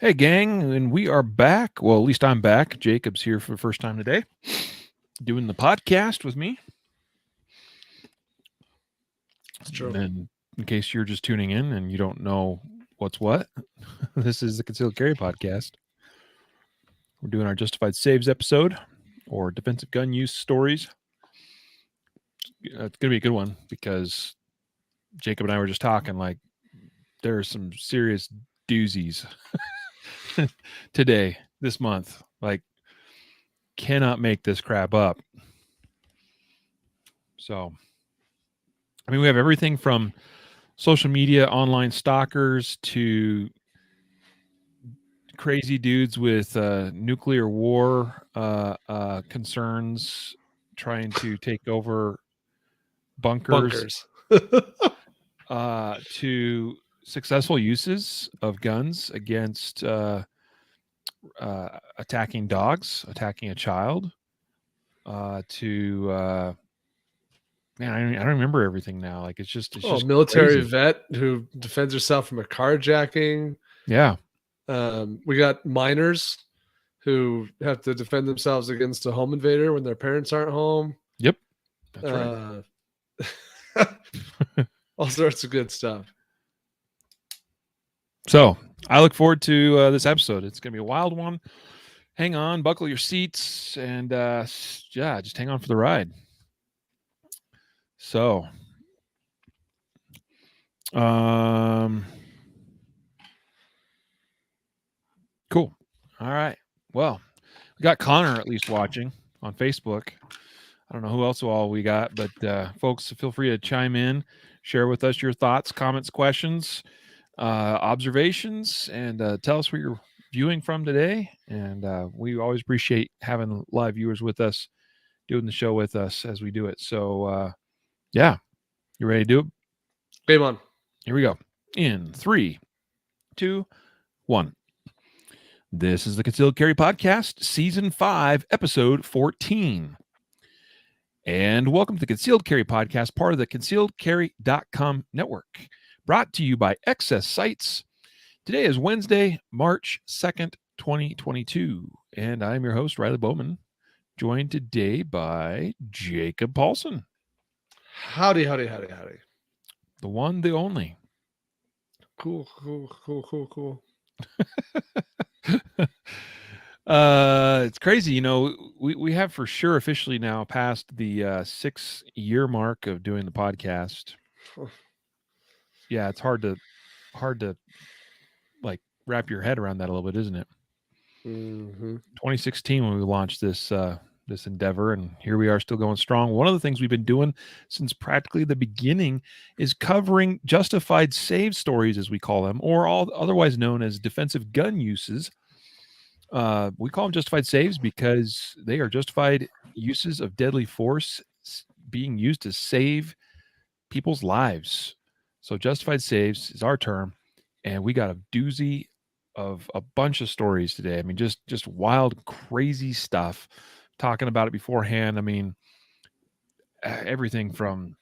Hey, gang, and we are back. Well, at least I'm back. Jacob's here for the first time today, doing the podcast with me. It's true. And in case you're just tuning in and you don't know what's what, this is the Concealed Carry Podcast. We're doing our Justified Saves episode or defensive gun use stories. It's going to be a good one because Jacob and I were just talking like there are some serious doozies today, this month. Like, cannot make this crap up. So, I mean, we have everything from social media, online stalkers to crazy dudes with nuclear war concerns trying to take over bunkers to successful uses of guns against attacking dogs, attacking a child, to man, I don't remember everything now. Like it's just military crazy. vet who defends herself from a carjacking. Yeah. We got minors who have to defend themselves against a home invader when their parents aren't home. Yep. That's right. All sorts of good stuff. So I look forward to this episode. It's going to be a wild one. Hang on, buckle your seats, and yeah, just hang on for the ride. So, cool. All right. Well, we got Connor at least watching on Facebook. I don't know who else all we got, but folks, feel free to chime in, share with us your thoughts, comments, questions, observations, and tell us where you're viewing from today. And we always appreciate having live viewers with us, doing the show with us as we do it. So, yeah, you ready to do it? Game on. Here we go. In 3, 2, 1. This is the Concealed Carry Podcast, Season 5, Episode 14. And welcome to the Concealed Carry Podcast, part of the concealedcarry.com network, brought to you by Excess Sights. Today is Wednesday, March 2nd, 2022, and I'm your host, Riley Bowman, joined today by Jacob Paulson. Howdy. The one, the only. Cool. It's crazy. You know, we have for sure officially now passed the 6-year mark of doing the podcast. Yeah, it's hard to like wrap your head around that a little bit, isn't it? 2016 when we launched this endeavor, and here we are still going strong. One of the things we've been doing since practically the beginning is covering justified save stories, as we call them, or otherwise known as defensive gun uses. We call them justified saves because they are justified uses of deadly force being used to save people's lives. So justified saves is our term, and we got a doozy of a bunch of stories today. I mean, just wild, crazy stuff. Talking about it beforehand. I mean, everything from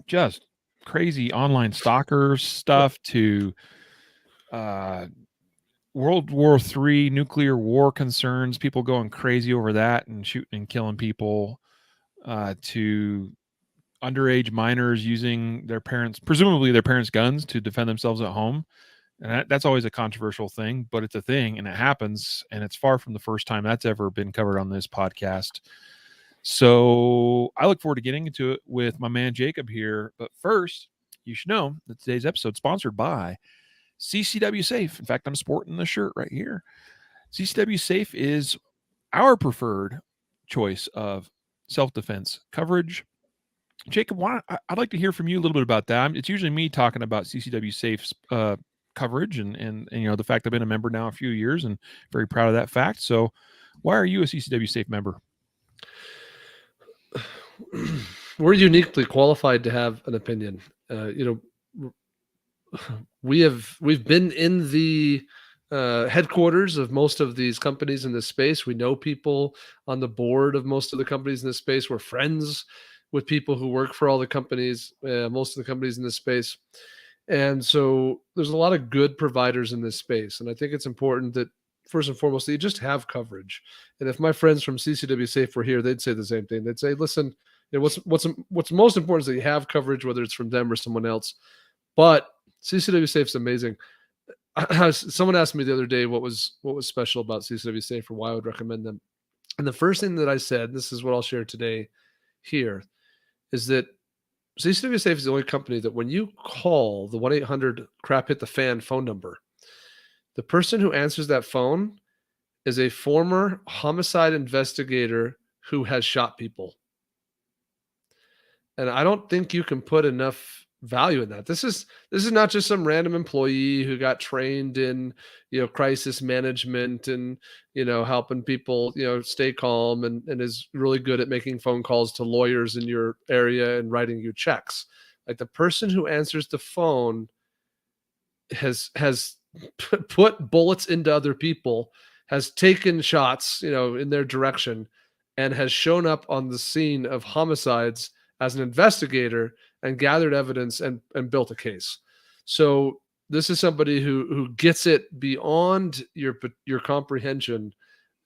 just crazy online stalker stuff to World War III nuclear war concerns, people going crazy over that and shooting and killing people, to underage minors using presumably their parents' guns to defend themselves at home. And that's always a controversial thing, but it's a thing and it happens. And it's far from the first time that's ever been covered on this podcast. So I look forward to getting into it with my man Jacob here. But first, you should know that today's episode is sponsored by CCW Safe. In fact, I'm sporting the shirt right here. CCW Safe is our preferred choice of self-defense coverage. Jacob, I'd like to hear from you a little bit about that. It's usually me talking about CCW Safe's coverage and you know the fact I've been a member now a few years and very proud of that fact. So why are you a CCW Safe member? We're uniquely qualified to have an opinion. We've been in the headquarters of most of these companies in this space. We know people on the board of most of the companies in this space. We're friends with people who work for all the companies, most of the companies in this space. And so there's a lot of good providers in this space. And I think it's important that first and foremost, that you just have coverage. And if my friends from CCW Safe were here, they'd say the same thing. They'd say, listen, what's most important is that you have coverage, whether it's from them or someone else. But CCW Safe is amazing. Someone asked me the other day what was special about CCW Safe or why I would recommend them. And the first thing that I said, this is what I'll share today here, is that CCW Safe is the only company that when you call the 1-800 crap hit the fan phone number, the person who answers that phone is a former homicide investigator who has shot people. And I don't think you can put enough value in that. This is not just some random employee who got trained in, crisis management and, helping people, stay calm and is really good at making phone calls to lawyers in your area and writing you checks. Like the person who answers the phone has put bullets into other people, has taken shots, in their direction, and has shown up on the scene of homicides as an investigator and gathered evidence and built a case. So this is somebody who gets it beyond your comprehension.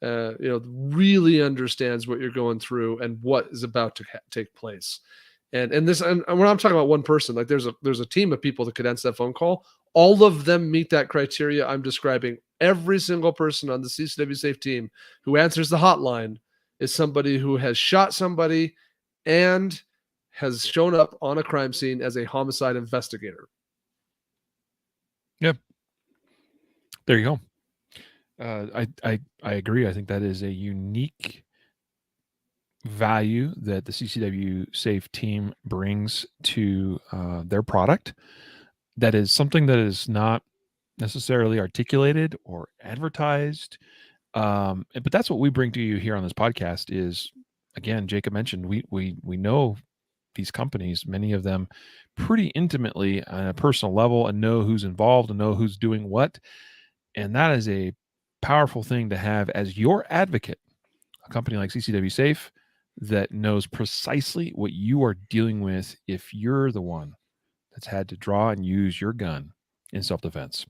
Really understands what you're going through and what is about to take place. And when I'm talking about one person, like there's a team of people that could answer that phone call. All of them meet that criteria I'm describing. Every single person on the CCW Safe team who answers the hotline is somebody who has shot somebody and has shown up on a crime scene as a homicide investigator. Yep. There you go. I agree. I think that is a unique value that the CCW Safe team brings to their product. That is something that is not necessarily articulated or advertised. But that's what we bring to you here on this podcast is, again, Jacob mentioned, we know these companies, many of them pretty intimately on a personal level and know who's involved and know who's doing what. And that is a powerful thing to have as your advocate, a company like CCW Safe that knows precisely what you are dealing with if you're the one that's had to draw and use your gun in self-defense.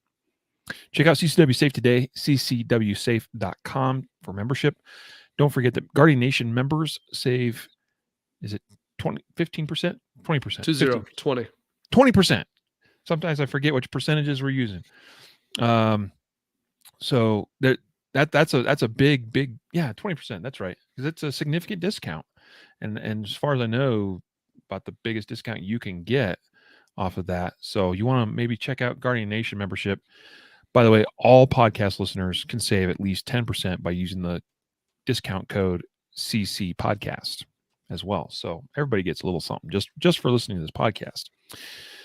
Check out CCW Safe today, ccwsafe.com for membership. Don't forget that Guardian Nation members save, is it 15%? 20%? 20%. Sometimes I forget which percentages we're using. So that's a big, 20%. That's right. Because it's a significant discount. And as far as I know, about the biggest discount you can get off of that. So you want to maybe check out Guardian Nation membership. By the way, all podcast listeners can save at least 10% by using the discount code CC podcast as well. So everybody gets a little something just for listening to this podcast.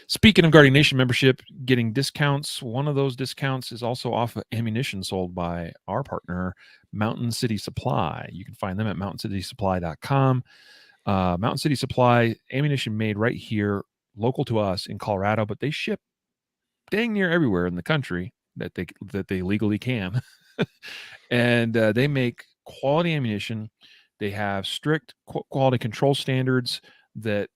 Speaking of Guardian Nation membership, getting discounts, one of those discounts is also off of ammunition sold by our partner, Mountain City Supply. You can find them at mountaincitysupply.com. Mountain City Supply, ammunition made right here, local to us in Colorado, but they ship dang near everywhere in the country that they legally can. And they make quality ammunition. They have strict quality control standards that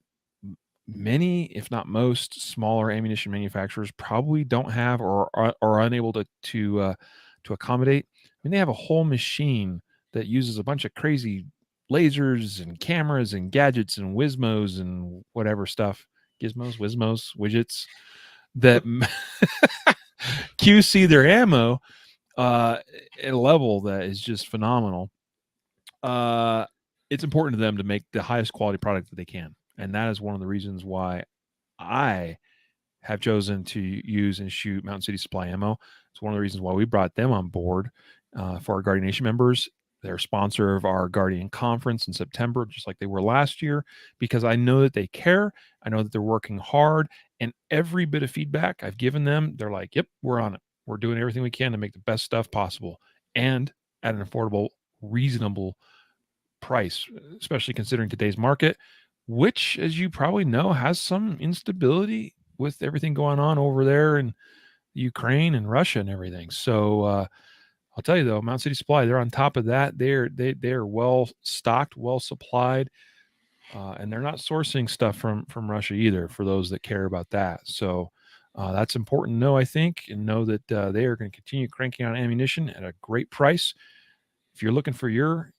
many, if not most, smaller ammunition manufacturers probably don't have or are unable to accommodate. I mean, they have a whole machine that uses a bunch of crazy lasers and cameras and gadgets and Wizmos and whatever stuff, gizmos, Wizmos, widgets that QC their ammo at a level that is just phenomenal. It's important to them to make the highest quality product that they can. And that is one of the reasons why I have chosen to use and shoot Mountain City Supply ammo. It's one of the reasons why we brought them on board for our Guardian Nation members. They're a sponsor of our Guardian Conference in September, just like they were last year, because I know that they care. I know that they're working hard. And every bit of feedback I've given them, they're like, yep, we're on it. We're doing everything we can to make the best stuff possible and at an affordable, reasonable price, especially considering today's market, which, as you probably know, has some instability with everything going on over there in Ukraine and Russia and everything. So I'll tell you though, Mountain City Supply, they're on top of that. They're well stocked, well supplied, and they're not sourcing stuff from Russia either. For those that care about that, so That's important to know, I think, and know that they are going to continue cranking out ammunition at a great price. If you're looking for your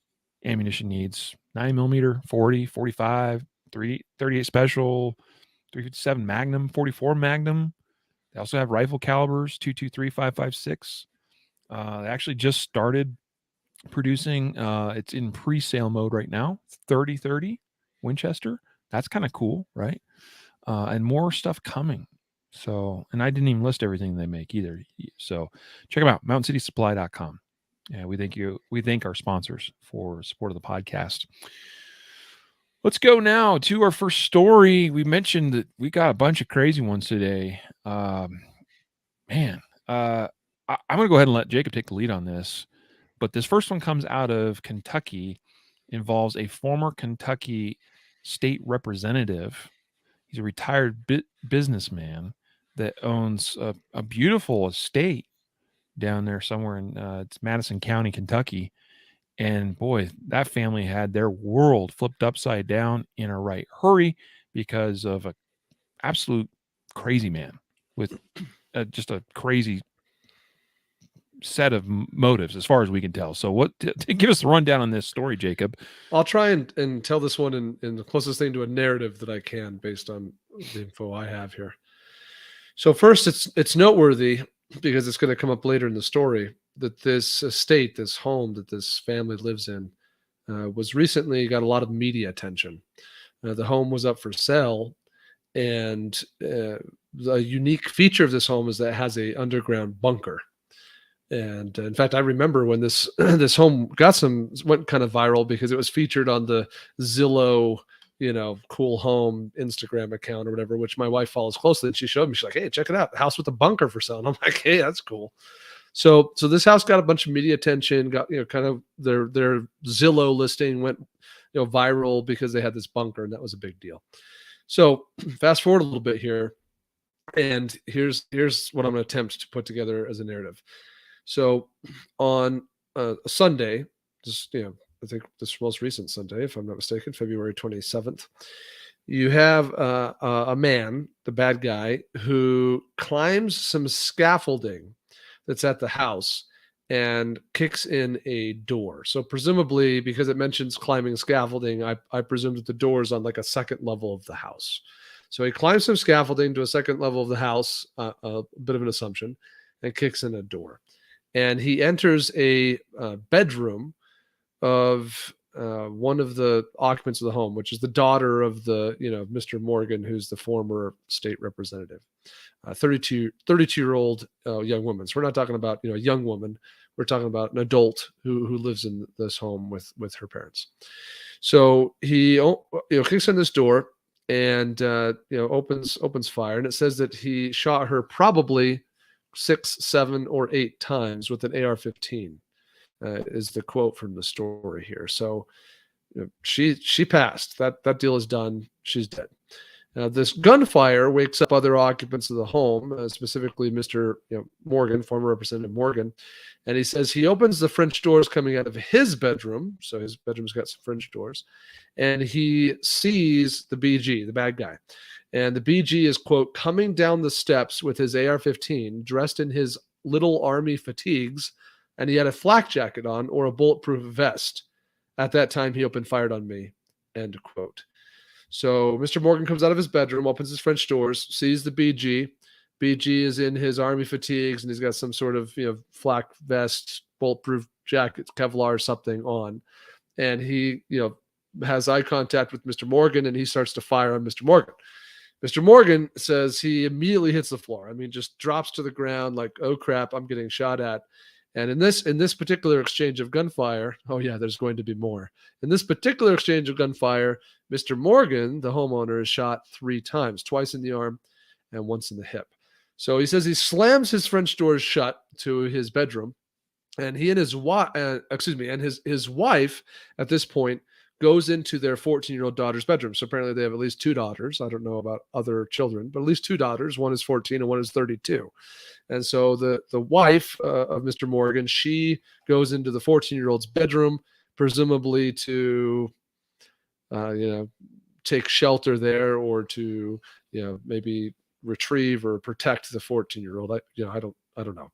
ammunition needs, 9mm, 40, 45, 38 special, 357 Magnum, 44 Magnum. They also have rifle calibers, 223, 556. They actually just started producing. It's in pre-sale mode right now. 3030 Winchester. That's kind of cool, right? And more stuff coming. So, and I didn't even list everything they make either. So, check them out, mountaincitysupply.com. Yeah, we thank our sponsors for support of the podcast. Let's go now to our first story. We mentioned that we got a bunch of crazy ones today. Man, I'm going to go ahead and let Jacob take the lead on this. But this first one comes out of Kentucky, involves a former Kentucky state representative. He's a retired businessman that owns a beautiful estate down there somewhere in it's Madison County, Kentucky. And boy, that family had their world flipped upside down in a right hurry because of an absolute crazy man with just a crazy set of motives as far as we can tell. So what give us the rundown on this story, Jacob? I'll try and tell this one in the closest thing to a narrative that I can based on the info I have here. So first, it's noteworthy because it's going to come up later in the story that this estate, this home that this family lives in, was recently got a lot of media attention. The home was up for sale, and the unique feature of this home is that it has a underground bunker. And in fact, I remember when this this home went kind of viral because it was featured on the Zillow, cool home Instagram account or whatever, which my wife follows closely. And she showed me, she's like, "Hey, check it out, the house with the bunker for sale." And I'm like, "Hey, that's cool." So this house got a bunch of media attention, got kind of their Zillow listing went viral because they had this bunker, and that was a big deal. So fast forward a little bit here, and here's what I'm going to attempt to put together as a narrative. So on a Sunday, just I think this most recent Sunday, if I'm not mistaken, February 27th, you have a man, the bad guy, who climbs some scaffolding that's at the house and kicks in a door. So presumably, because it mentions climbing scaffolding, I presume that the door is on like a second level of the house. So he climbs some scaffolding to a second level of the house, a bit of an assumption, and kicks in a door. And he enters a bedroom of one of the occupants of the home, which is the daughter of the Mr. Morgan, who's the former state representative, 32-year-old young woman. So we're not talking about a young woman. We're talking about an adult who lives in this home with her parents. So he kicks in this door and opens fire, and it says that he shot her probably 6, 7, or 8 times with an AR-15. Is the quote from the story here. So she passed. That deal is done. She's dead. Now this gunfire wakes up other occupants of the home, specifically Mr. Morgan, former Representative Morgan, and he says he opens the French doors coming out of his bedroom. So his bedroom's got some French doors, and he sees the BG, the bad guy. And the BG is, quote, coming down the steps with his AR-15, dressed in his little army fatigues, and he had a flak jacket on or a bulletproof vest. At that time, he opened fire on me, end quote. So Mr. Morgan comes out of his bedroom, opens his French doors, sees the BG. BG is in his army fatigues, and he's got some sort of flak vest, bulletproof jacket, Kevlar or something on. And he has eye contact with Mr. Morgan, and he starts to fire on Mr. Morgan. Mr. Morgan says he immediately hits the floor. I mean, just drops to the ground like, "Oh crap, I'm getting shot at." And in this particular exchange of gunfire, oh yeah, there's going to be more. In this particular exchange of gunfire, Mr. Morgan, the homeowner, is shot 3 times, twice in the arm and once in the hip. So he says he slams his French doors shut to his bedroom, and he and his wife, his wife at this point goes into their 14-year-old daughter's bedroom. So apparently they have at least 2 daughters. I don't know about other children, but at least 2 daughters. One is 14 and one is 32. And so the wife of Mr. Morgan, she goes into the 14-year-old's bedroom, presumably to, take shelter there, or to, maybe retrieve or protect the 14-year-old. I don't know.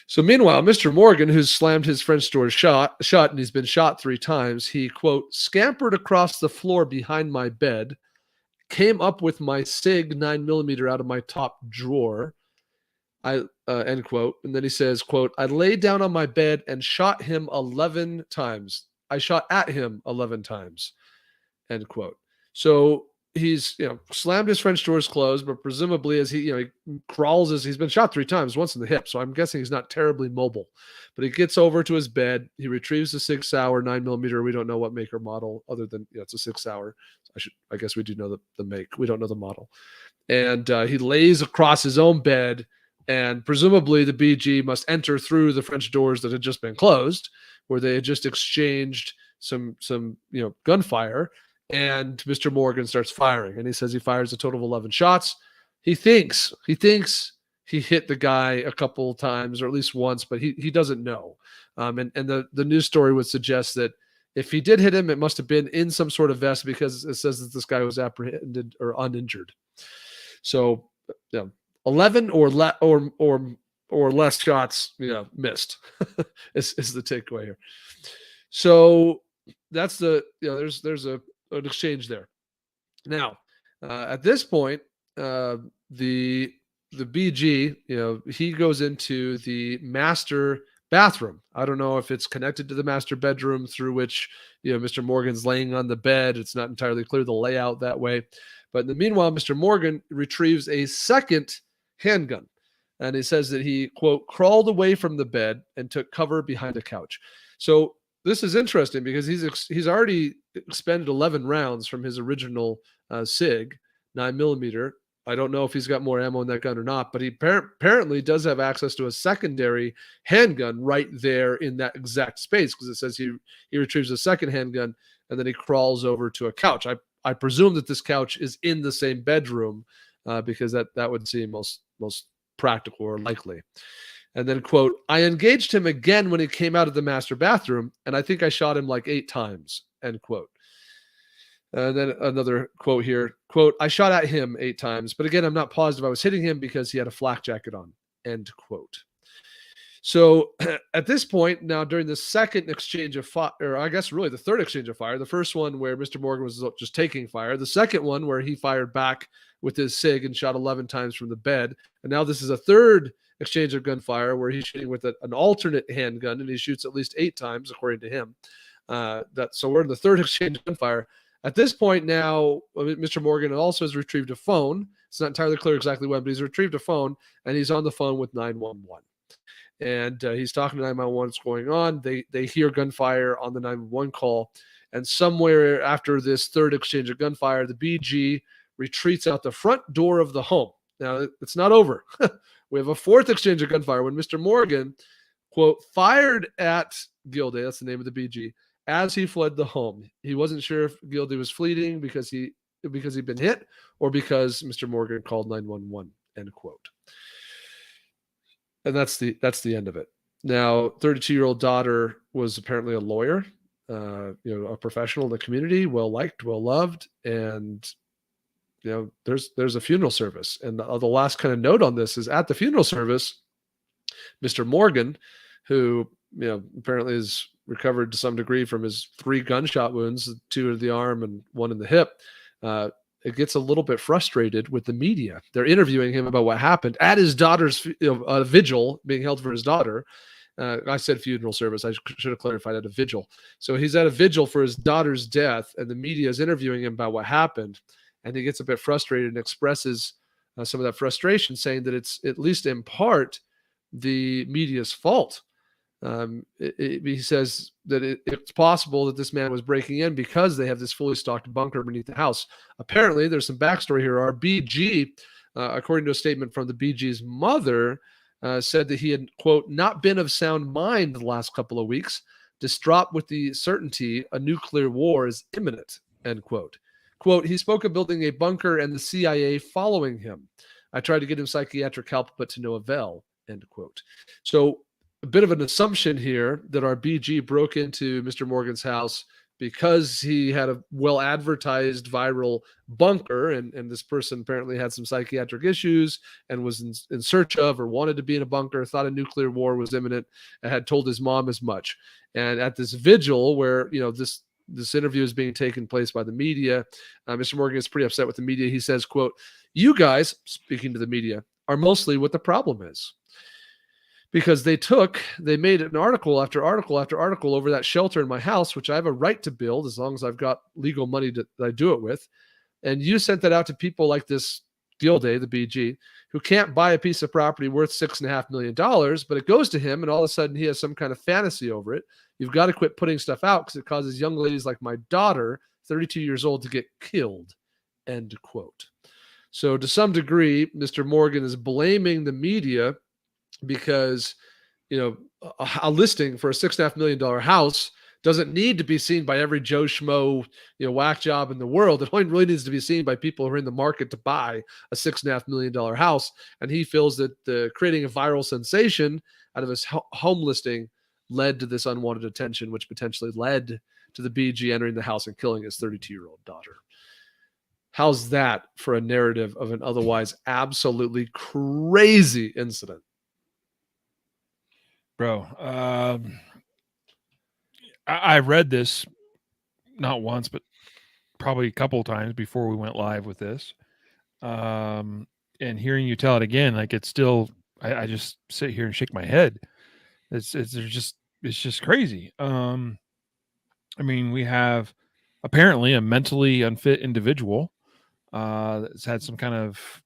So meanwhile, Mr. Morgan, who's slammed his French door shut, and he's been shot 3 times, he, quote, scampered across the floor behind my bed, came up with my SIG 9mm out of my top drawer. End quote. And then he says, quote, I laid down on my bed and shot him 11 times. I shot at him 11 times, end quote. So he's, slammed his French doors closed, but presumably as he crawls, as he's been shot 3 times, once in the hip. So I'm guessing he's not terribly mobile, but he gets over to his bed. He retrieves the 6 Sauer 9mm. We don't know what make or model other than, it's a 6 Sauer. I guess we do know the make. We don't know the model. And he lays across his own bed, and presumably the BG must enter through the French doors that had just been closed, where they had just exchanged some gunfire. And Mr. Morgan starts firing, and he says he fires a total of 11 shots. He thinks he hit the guy a couple times, or at least once, but he doesn't know. And the news story would suggest that if he did hit him, it must have been in some sort of vest, because it says that this guy was apprehended or uninjured. So, 11 or less shots, missed is the takeaway here. So that's there's an exchange there. Now, at this point, the BG, he goes into the master bathroom. I don't know if it's connected to the master bedroom through which, Mr. Morgan's laying on the bed. It's not entirely clear the layout that way. But in the meanwhile, Mr. Morgan retrieves a second handgun. And he says that he, quote, crawled away from the bed and took cover behind a couch. So this is interesting because he's already expended 11 rounds from his original SIG 9mm. I don't know if he's got more ammo in that gun or not, but he apparently does have access to a secondary handgun right there in that exact space, because it says he retrieves a second handgun and then he crawls over to a couch. I presume that this couch is in the same bedroom, because that would seem most practical or likely. And then, quote, I engaged him again when he came out of the master bathroom, and I think I shot him like 8 times, end quote. And then another quote here, quote, I shot at him 8 times, but again, I'm not positive I was hitting him because he had a flak jacket on, end quote. So at this point, now during the second exchange of fire, or I guess really the third exchange of fire, the first one where Mr. Morgan was just taking fire, the second one where he fired back with his SIG and shot 11 times from the bed. And now this is a third exchange of gunfire where he's shooting with an alternate handgun, and he shoots at least 8 times, according to him. So we're in the third exchange of gunfire. At this point now, Mr. Morgan also has retrieved a phone. It's not entirely clear exactly when, but he's retrieved a phone, and he's on the phone with 911. And he's talking to 911, what's going on. They hear gunfire on the 911 call. And somewhere after this third exchange of gunfire, the BG retreats out the front door of the home. Now, it's not over. We have a fourth exchange of gunfire when Mr. Morgan, quote, fired at Gilday, that's the name of the BG, as he fled the home. He wasn't sure if Gilday was fleeing because he'd been hit, or because Mr. Morgan called 911, end quote. And that's the end of it. Now, 32-year-old daughter was apparently a lawyer, a professional in the community, well liked, well loved, and there's a funeral service. And the last kind of note on this is, at the funeral service, Mr. Morgan, who apparently is recovered to some degree from his 3 gunshot wounds, 2 in the arm and 1 in the hip, it gets a little bit frustrated with the media. They're interviewing him about what happened at his daughter's vigil being held for his daughter. I said funeral service. I should have clarified, at a vigil. So he's at a vigil for his daughter's death, and the media is interviewing him about what happened. And he gets a bit frustrated and expresses some of that frustration, saying that it's at least in part the media's fault. He says that it's possible that this man was breaking in because they have this fully stocked bunker beneath the house. Apparently, there's some backstory here. Our BG, according to a statement from the BG's mother, said that he had, quote, not been of sound mind the last couple of weeks, distraught with the certainty a nuclear war is imminent, end quote. Quote, he spoke of building a bunker and the CIA following him. I tried to get him psychiatric help, but to no avail, end quote. So a bit of an assumption here that our BG broke into Mr. Morgan's house, because he had a well advertised viral bunker, and this person apparently had some psychiatric issues and was in search of or wanted to be in a bunker, thought a nuclear war was imminent, and had told his mom as much. And at this vigil where, this interview is being taken place by the media, Mr. Morgan is pretty upset with the media. He says, quote, "You guys," speaking to the media, "are mostly what the problem is." Because they made an article after article after article over that shelter in my house, which I have a right to build as long as I've got legal money that I do it with. And you sent that out to people like this Deal Day, the BG, who can't buy a piece of property worth $6.5 million, but it goes to him and all of a sudden he has some kind of fantasy over it. You've got to quit putting stuff out because it causes young ladies like my daughter, 32 years old, to get killed. End quote. So to some degree, Mr. Morgan is blaming the media because, a listing for a $6.5 million house doesn't need to be seen by every Joe Schmo, whack job in the world. It only really needs to be seen by people who are in the market to buy a $6.5 million house. And he feels that creating a viral sensation out of his home listing led to this unwanted attention, which potentially led to the BG entering the house and killing his 32-year-old daughter. How's that for a narrative of an otherwise absolutely crazy incident? Bro, I read this not once, but probably a couple of times before we went live with this. And hearing you tell it again, like it's still, I just sit here and shake my head. It's just crazy. I mean, we have apparently a mentally unfit individual that's had some kind of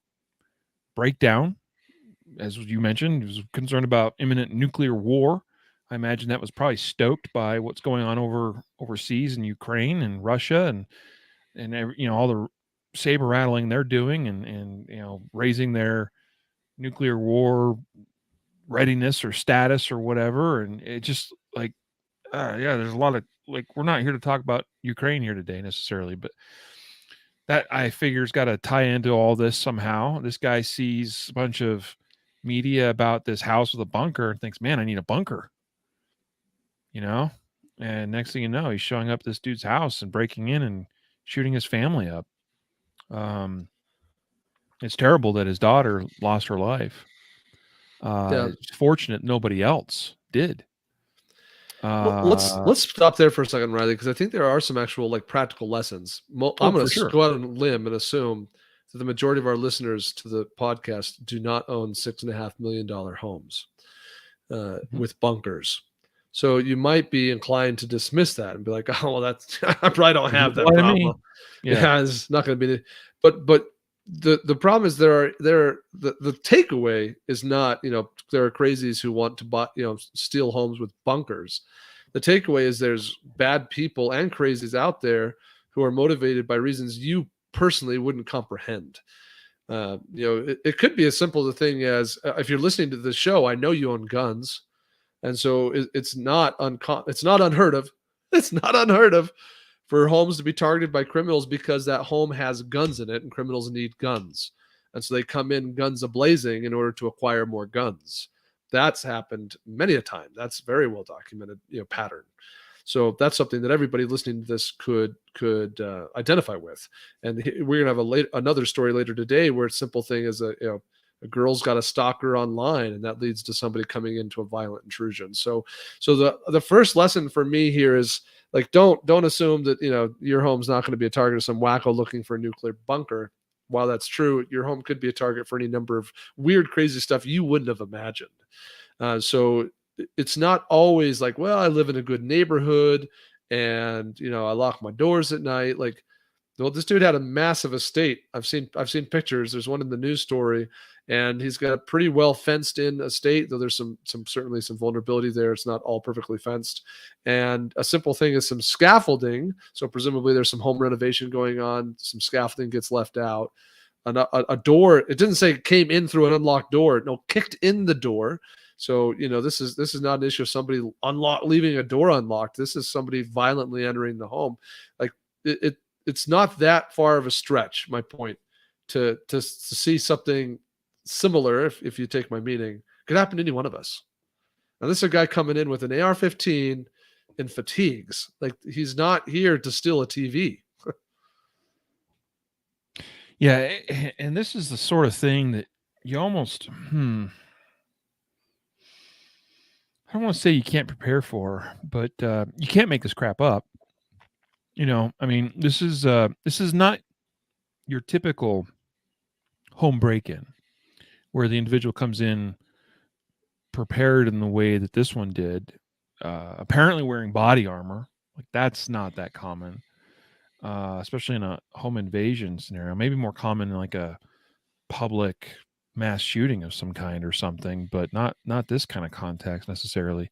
breakdown. As you mentioned, he was concerned about imminent nuclear war. I imagine that was probably stoked by what's going on overseas in Ukraine and Russia and all the saber rattling they're doing and raising their nuclear war readiness or status or whatever. And it just like there's a lot of, like, we're not here to talk about Ukraine here today necessarily, but that I figure has got to tie into all this somehow. This guy sees a bunch of media about this house with a bunker and thinks, man, I need a bunker, and next thing you know, he's showing up at this dude's house and breaking in and shooting his family up. It's terrible that his daughter lost her life. It's fortunate nobody else did. Let's stop there for a second, Riley, because I think there are some actual practical lessons. I'm going to go out on a limb and assume that the majority of our listeners to the podcast do not own $6.5 million homes with bunkers. So you might be inclined to dismiss that and be like, "Oh, well, that's I probably don't have that problem." Yeah, it's not going to be. But the problem is the takeaway is not, there are crazies who want to buy, steal homes with bunkers. The takeaway is there's bad people and crazies out there who are motivated by reasons you personally wouldn't comprehend. It could be as simple a thing as, if you're listening to the show, I know you own guns. And so it's not unheard of. It's not unheard of for homes to be targeted by criminals because that home has guns in it and criminals need guns. And so they come in guns a-blazing in order to acquire more guns. That's happened many a time. That's very well documented, pattern. So that's something that everybody listening to this could identify with. And we're going to have another story later today where a simple thing is a girl's got a stalker online, and that leads to somebody coming into a violent intrusion. So the first lesson for me here is, don't assume that your home's not going to be a target of some wacko looking for a nuclear bunker. While that's true, your home could be a target for any number of weird, crazy stuff you wouldn't have imagined. So it's not always like, well, I live in a good neighborhood and I lock my doors at night. Well, this dude had a massive estate. I've seen pictures. There's one in the news story, and he's got a pretty well fenced in estate, though there's certainly some vulnerability there. It's not all perfectly fenced. And a simple thing is some scaffolding. So presumably there's some home renovation going on. Some scaffolding gets left out. A door, it didn't say came in through an unlocked door. No, kicked in the door. So, this is not an issue of somebody leaving a door unlocked. This is somebody violently entering the home. It's not that far of a stretch, my point, to see something similar, if you take my meaning, could happen to any one of us. Now, this is a guy coming in with an AR-15, and fatigues. Like, he's not here to steal a TV. Yeah, and this is the sort of thing that you almost I don't want to say you can't prepare for, but you can't make this crap up. I mean, this is not your typical home break-in where the individual comes in prepared in the way that this one did, apparently wearing body armor. Like, that's not that common, especially in a home invasion scenario. Maybe more common in like a public mass shooting of some kind or something, but not this kind of context necessarily.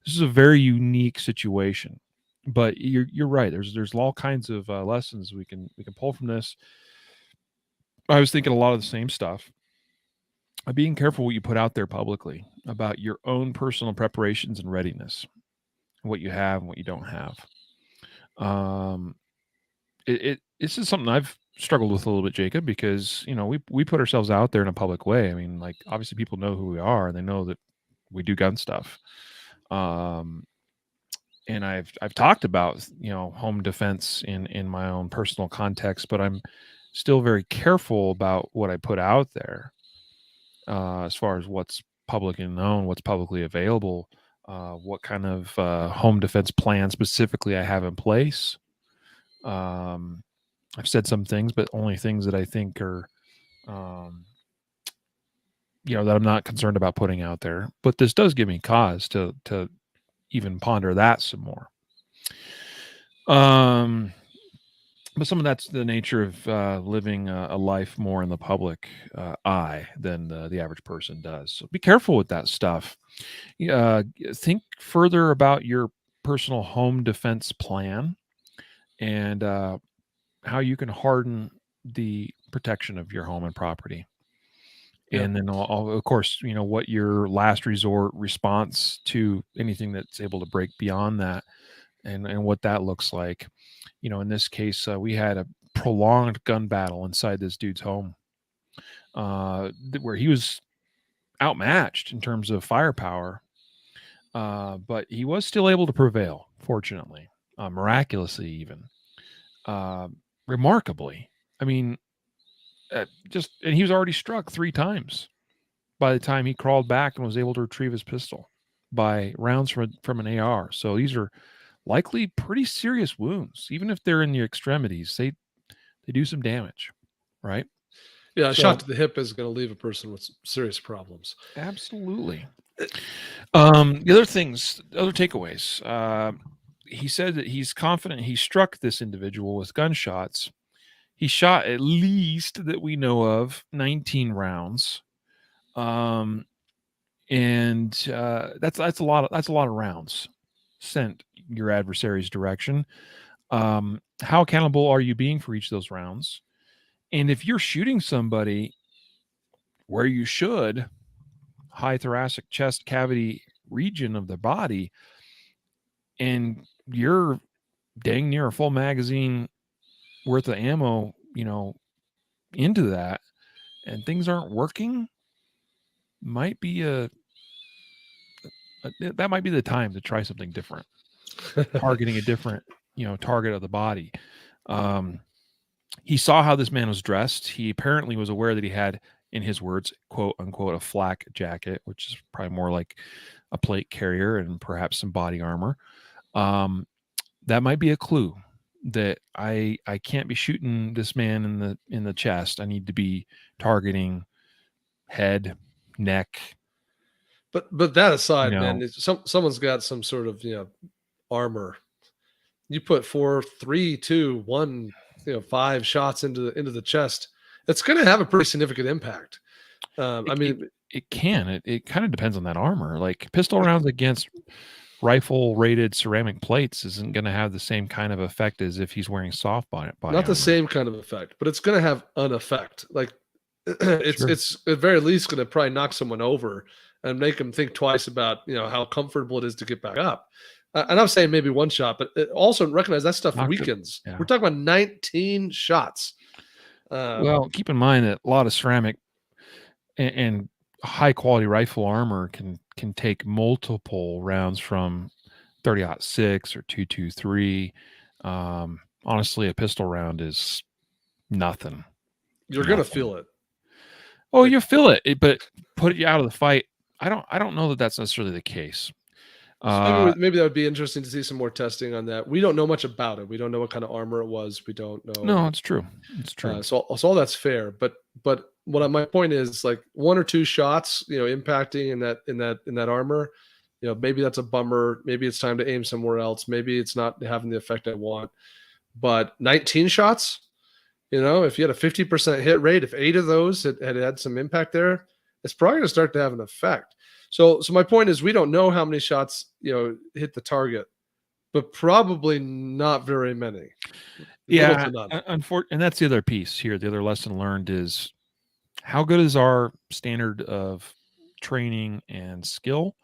This is a very unique situation. But you're right. There's all kinds of lessons we can pull from this. I was thinking a lot of the same stuff. Being careful what you put out there publicly about your own personal preparations and readiness, what you have and what you don't have. This is something I've struggled with a little bit, Jacob, because we put ourselves out there in a public way. I mean, like, obviously people know who we are and they know that we do gun stuff. And I've talked about home defense in my own personal context, but I'm still very careful about what I put out there, as far as what's publicly known, what's publicly available, what kind of home defense plan specifically I have in place. I've said some things, but only things that I think are, that I'm not concerned about putting out there. But this does give me cause to even ponder that some more. But some of that's the nature of living a life more in the public eye than the average person does. So be careful with that stuff. Think further about your personal home defense plan and how you can harden the protection of your home and property. Yeah. And then, of course, what your last resort response to anything that's able to break beyond that and what that looks like. In this case, we had a prolonged gun battle inside this dude's home, where he was outmatched in terms of firepower, but he was still able to prevail, fortunately, miraculously even, remarkably. I mean, and he was already struck 3 times by the time he crawled back and was able to retrieve his pistol by rounds from an AR. So these are likely pretty serious wounds. Even if they're in the extremities, they do some damage, right? Yeah, a shot to the hip is going to leave a person with serious problems. Absolutely. The other takeaways. He said that he's confident he struck this individual with gunshots. He shot, at least that we know of, 19 rounds. And that's a lot of rounds sent your adversary's direction. How accountable are you being for each of those rounds? And if you're shooting somebody where you should, high thoracic chest cavity region of the body, and you're dang near a full magazine worth of ammo, into that, and things aren't working, might be that might be the time to try something different, targeting a different, target of the body. He saw how this man was dressed. He apparently was aware that he had, in his words, quote unquote, a flak jacket, which is probably more like a plate carrier and perhaps some body armor. That might be a clue that I can't be shooting this man in the chest. I need to be targeting head, neck. But that aside, man, someone's got some sort of armor. You put 4, 3, 2, 1, 5 shots into the chest. It's going to have a pretty significant impact. It can. It kind of depends on that armor. Like, pistol rounds against rifle rated ceramic plates isn't going to have the same kind of effect as if he's wearing soft body Not armor. the same kind of effect, but it's going to have an effect. Like, it's at very least going to probably knock someone over and make them think twice about how comfortable it is to get back up. And I'm saying maybe one shot, but also recognize that stuff weakens. Yeah. We're talking about 19 shots. Well, keep in mind that a lot of ceramic and high quality rifle armor can take multiple rounds from .30-06 or 223. Honestly, a pistol round is nothing. You're gonna feel it. Oh, you feel it, but put you out of the fight. I don't know that that's necessarily the case. So maybe that would be interesting to see some more testing on that. We don't know much about it. We don't know what kind of armor it was. We don't know. No, it's true. It's true. So all that's fair. But my point is, like, 1 or 2 shots, impacting in that armor, maybe that's a bummer. Maybe it's time to aim somewhere else. Maybe it's not having the effect I want. But 19 shots, if you had a 50% hit rate, if 8 of those had some impact there, it's probably going to start to have an effect. So my point is, we don't know how many shots, hit the target, but probably not very many. Yeah, and that's the other piece here. The other lesson learned is, how good is our standard of training and skill,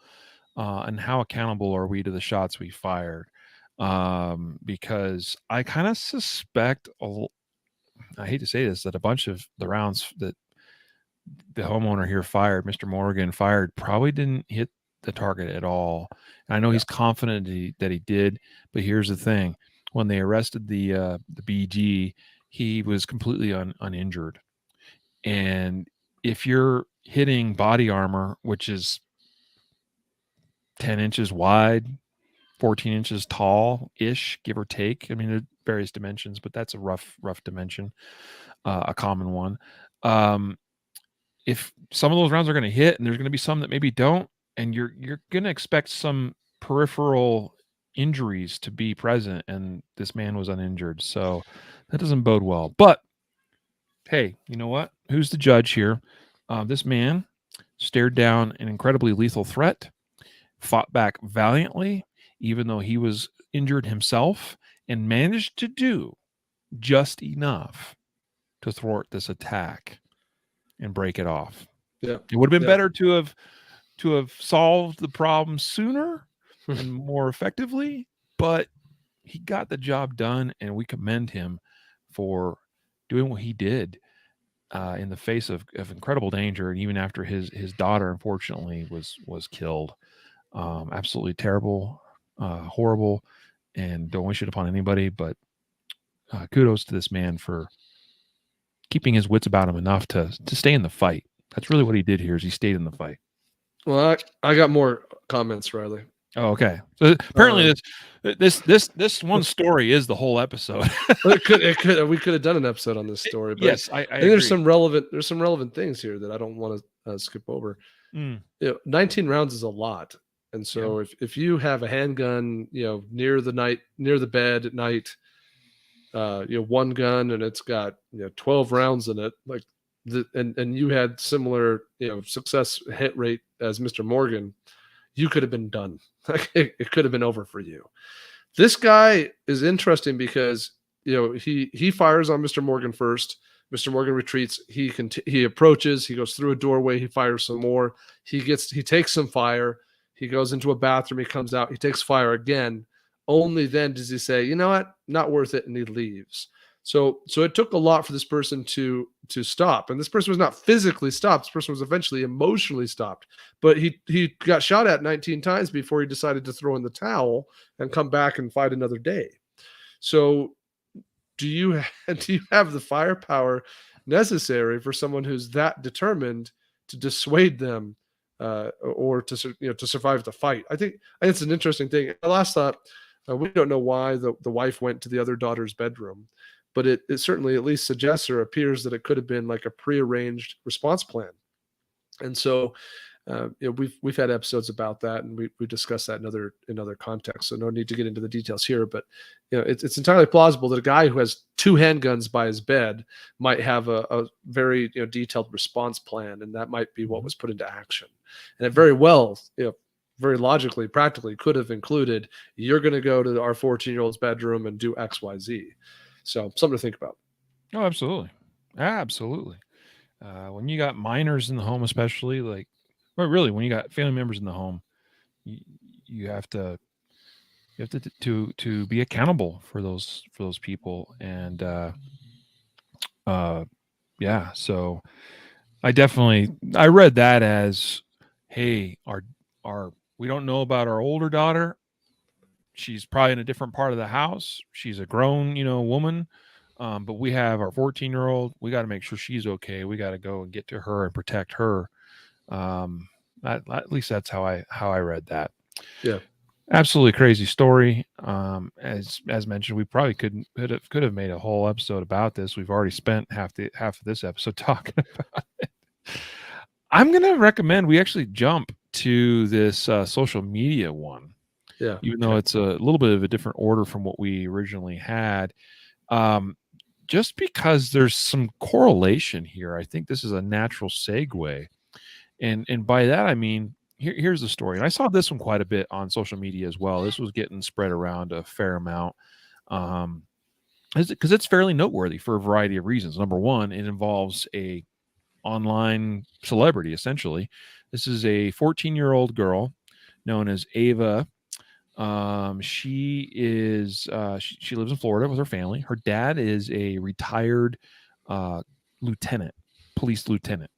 and how accountable are we to the shots we fired? Because I kind of suspect, I hate to say this, that a bunch of the rounds that the homeowner here fired, Mr. Morgan fired, probably didn't hit the target at all. And I know he's confident that he did, but here's the thing: when they arrested the BG, he was completely uninjured. And if you're hitting body armor, which is 10 inches wide, 14 inches tall ish, give or take. I mean, there are various dimensions, but that's a rough dimension, a common one. If some of those rounds are going to hit, and there's going to be some that maybe don't, and you're going to expect some peripheral injuries to be present, and this man was uninjured, so that doesn't bode well. But hey, you know what? Who's the judge here? This man stared down an incredibly lethal threat, fought back valiantly, even though he was injured himself, and managed to do just enough to thwart this attack and break it off. Yeah, it would have been better to have solved the problem sooner and more effectively, but he got the job done, and we commend him for doing what he did in the face of incredible danger, and even after his daughter unfortunately was killed. Absolutely terrible, horrible, and don't wish it upon anybody, but kudos to this man for keeping his wits about him enough to stay in the fight. That's really what he did here, is he stayed in the fight. Well, I got more comments, Riley. Oh, okay. So apparently this one story is the whole episode. We could have done an episode on this story, but yes, I think there's some relevant things here that I don't want to skip over. 19 rounds is a lot. And so if you have a handgun, near the bed at night, one gun, and it's got 12 rounds in it, like and you had similar success hit rate as Mr. Morgan, you could have been done. It could have been over for you. This guy is interesting because he fires on Mr. Morgan first. Mr. Morgan retreats. He approaches. He goes through a doorway. He fires some more. He takes some fire. He goes into a bathroom. He comes out. He takes fire again. Only then does he say, "You know what? Not worth it," and he leaves. So it took a lot for this person to stop. And this person was not physically stopped. This person was eventually emotionally stopped. But he got shot at 19 times before he decided to throw in the towel and come back and fight another day. So do you have the firepower necessary for someone who's that determined to dissuade them or to survive the fight? I think it's an interesting thing. My last thought, we don't know why the wife went to the other daughter's bedroom, but it certainly at least suggests or appears that it could have been like a prearranged response plan. And so we've had episodes about that, and we discussed that in other contexts. So no need to get into the details here, but it's entirely plausible that a guy who has 2 handguns by his bed might have a very detailed response plan, and that might be what was put into action. And it very well, very logically, practically could have included, you're going to go to our 14-year-old's bedroom and do X, Y, Z. So something to think about. Oh, absolutely. When you got minors in the home, especially, or really when you got family members in the home, you have to be accountable for those people. And so I read that as, hey, our we don't know about our older daughter, She's probably in a different part of the house. She's a grown, woman. But we have our 14-year-old. We got to make sure she's okay. We got to go and get to her and protect her. At least that's how I read that. Yeah. Absolutely crazy story. As mentioned, we probably could have made a whole episode about this. We've already spent half of this episode talking about it. I'm gonna recommend we actually jump to this social media one. Yeah. Even though it's a little bit of a different order from what we originally had. Just because there's some correlation here, I think this is a natural segue. And by that, I mean, here's the story. And I saw this one quite a bit on social media as well. This was getting spread around a fair amount. Because it's fairly noteworthy for a variety of reasons. Number one, it involves a online celebrity, essentially. This is a 14-year-old girl known as Ava. She is she lives in Florida with her family. Her dad is a retired lieutenant, police lieutenant.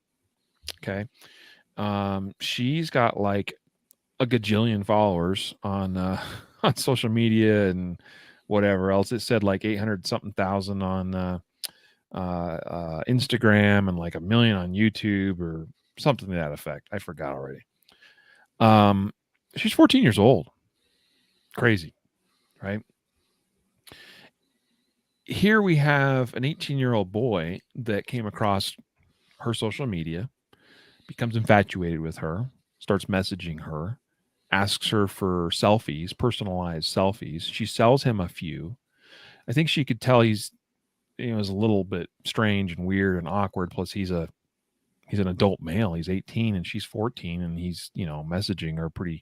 Okay. She's got like a gajillion followers on on social media and whatever else. It said like 800 something thousand on Instagram and like 1 million on YouTube or something to that effect. I forgot already. She's 14 years old. Crazy, right? Here we have an 18-year-old boy that came across her social media, becomes infatuated with her, starts messaging her, asks her for selfies, personalized selfies. She sells him a few. I think she could tell he's is a little bit strange and weird and awkward. Plus he's an adult male. He's 18 and she's 14, and he's messaging her pretty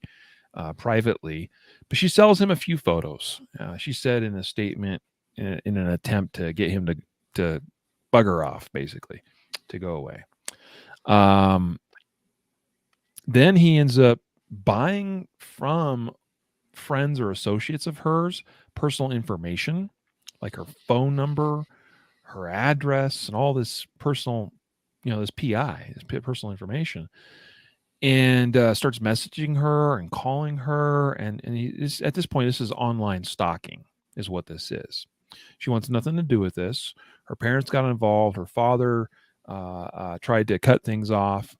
privately. But she sells him a few photos. She said in a statement, in an attempt to get him to bugger off, basically, to go away. Then he ends up buying from friends or associates of hers personal information, like her phone number, her address, and all this personal, this PI, this personal information, and starts messaging her and calling her. And at this point, this is online stalking, is what this is. She wants nothing to do with this. Her parents got involved. Her father tried to cut things off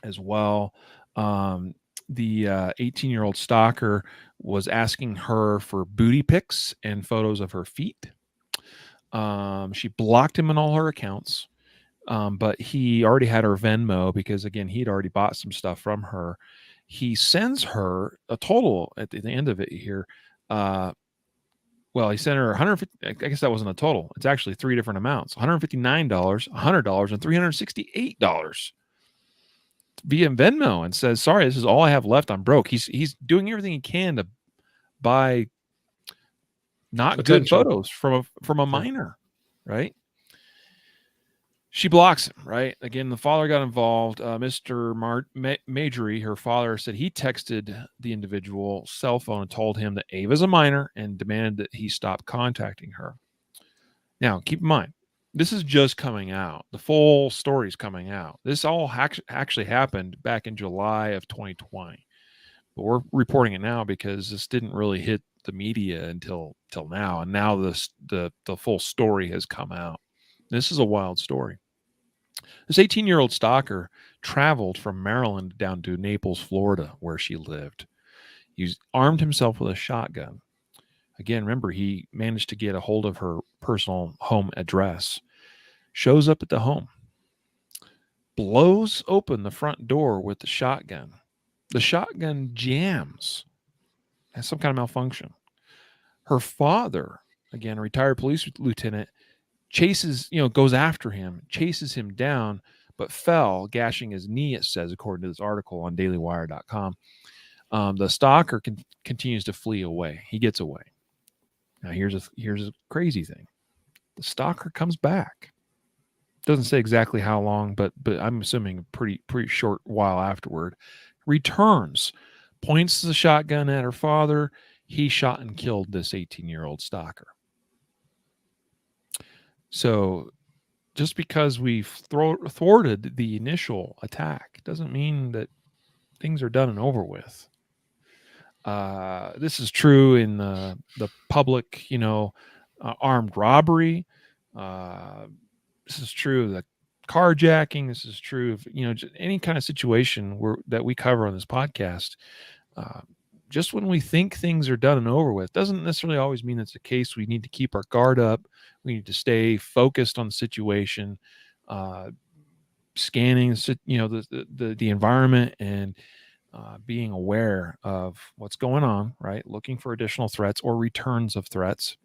as well. The 18-year-old stalker was asking her for booty pics and photos of her feet. She blocked him on all her accounts, but he already had her Venmo because, again, he'd already bought some stuff from her. He sends her a total at the end of it here. Well, he sent her 150. I guess that wasn't a total. It's actually three different amounts: $159, $100, and $368 via Venmo, and says, "Sorry, this is all I have left. I'm broke." He's doing everything he can to buy not good photos from a minor, right? She blocks him, right? Again, the father got involved. Mr. Majory, her father, said he texted the individual's cell phone and told him that Ava's a minor and demanded that he stop contacting her. Now, keep in mind, this is just coming out. The full story is coming out. This all actually happened back in July of 2020. But we're reporting it now because this didn't really hit the media until now. And now the full story has come out. This is a wild story. This 18-year-old stalker traveled from Maryland down to Naples, Florida, where she lived. He armed himself with a shotgun. Again, remember, he managed to get a hold of her personal home address. Shows up at the home. Blows open the front door with the shotgun. The shotgun jams. Has some kind of malfunction. Her father, again, a retired police lieutenant, goes after him, chases him down, but fell, gashing his knee, it says, according to this article on dailywire.com. The stalker continues to flee away. He gets away. Now, here's a crazy thing. The stalker comes back. Doesn't say exactly how long, but I'm assuming a pretty short while afterward. Returns, points the shotgun at her father. He shot and killed this 18-year-old stalker. So just because we've thwarted the initial attack doesn't mean that things are done and over with. This is true in the public, armed robbery. This is true of the carjacking. This is true of just any kind of situation that we cover on this podcast. Uh, just when we think things are done and over with, doesn't necessarily always mean that's the case. We need to keep our guard up. We need to stay focused on the situation, scanning, the environment, and being aware of what's going on. Right, looking for additional threats or returns of threats.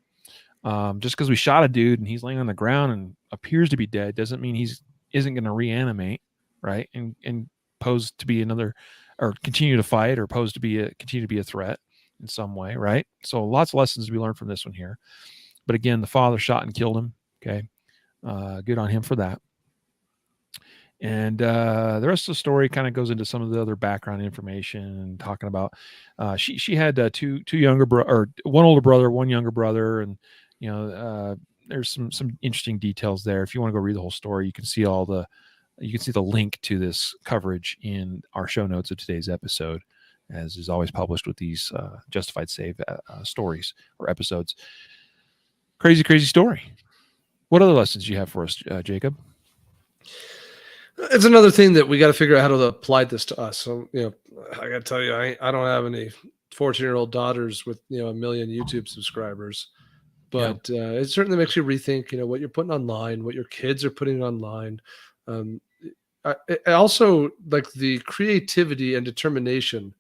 Just because we shot a dude and he's laying on the ground and appears to be dead doesn't mean isn't going to reanimate, right? And pose to be another, or continue to fight, or continue to be a threat in some way, right? So lots of lessons to be learned from this one here. But again, the father shot and killed him. Okay, good on him for that. And the rest of the story kind of goes into some of the other background information and talking about she had two younger or one older brother, one younger brother, and there's some interesting details there. If you want to go read the whole story, you can see the link to this coverage in our show notes of today's episode, as is always published with these Justified Save stories or episodes. Crazy story. What other lessons do you have for us, Jacob? It's another thing that we got to figure out how to apply this to us. So, I got to tell you, I don't have any 14-year-old daughters with, 1 million YouTube subscribers, but it certainly makes you rethink, what you're putting online, what your kids are putting online. I also like the creativity and determination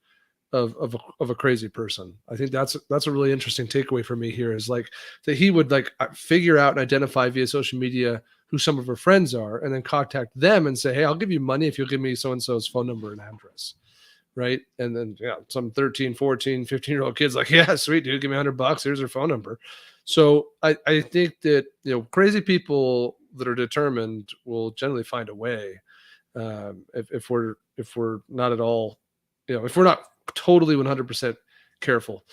of a crazy person. I think that's a really interesting takeaway for me here, is like that he would figure out and identify via social media who some of her friends are, and then contact them and say, hey, I'll give you money if you'll give me so-and-so's phone number and address. Right. And then, some 13, 14, 15-year-old kids like, yeah, sweet, dude, give me $100. Here's her phone number. So I think that, crazy people that are determined will generally find a way. If we're not at all, if we're not totally 100% careful,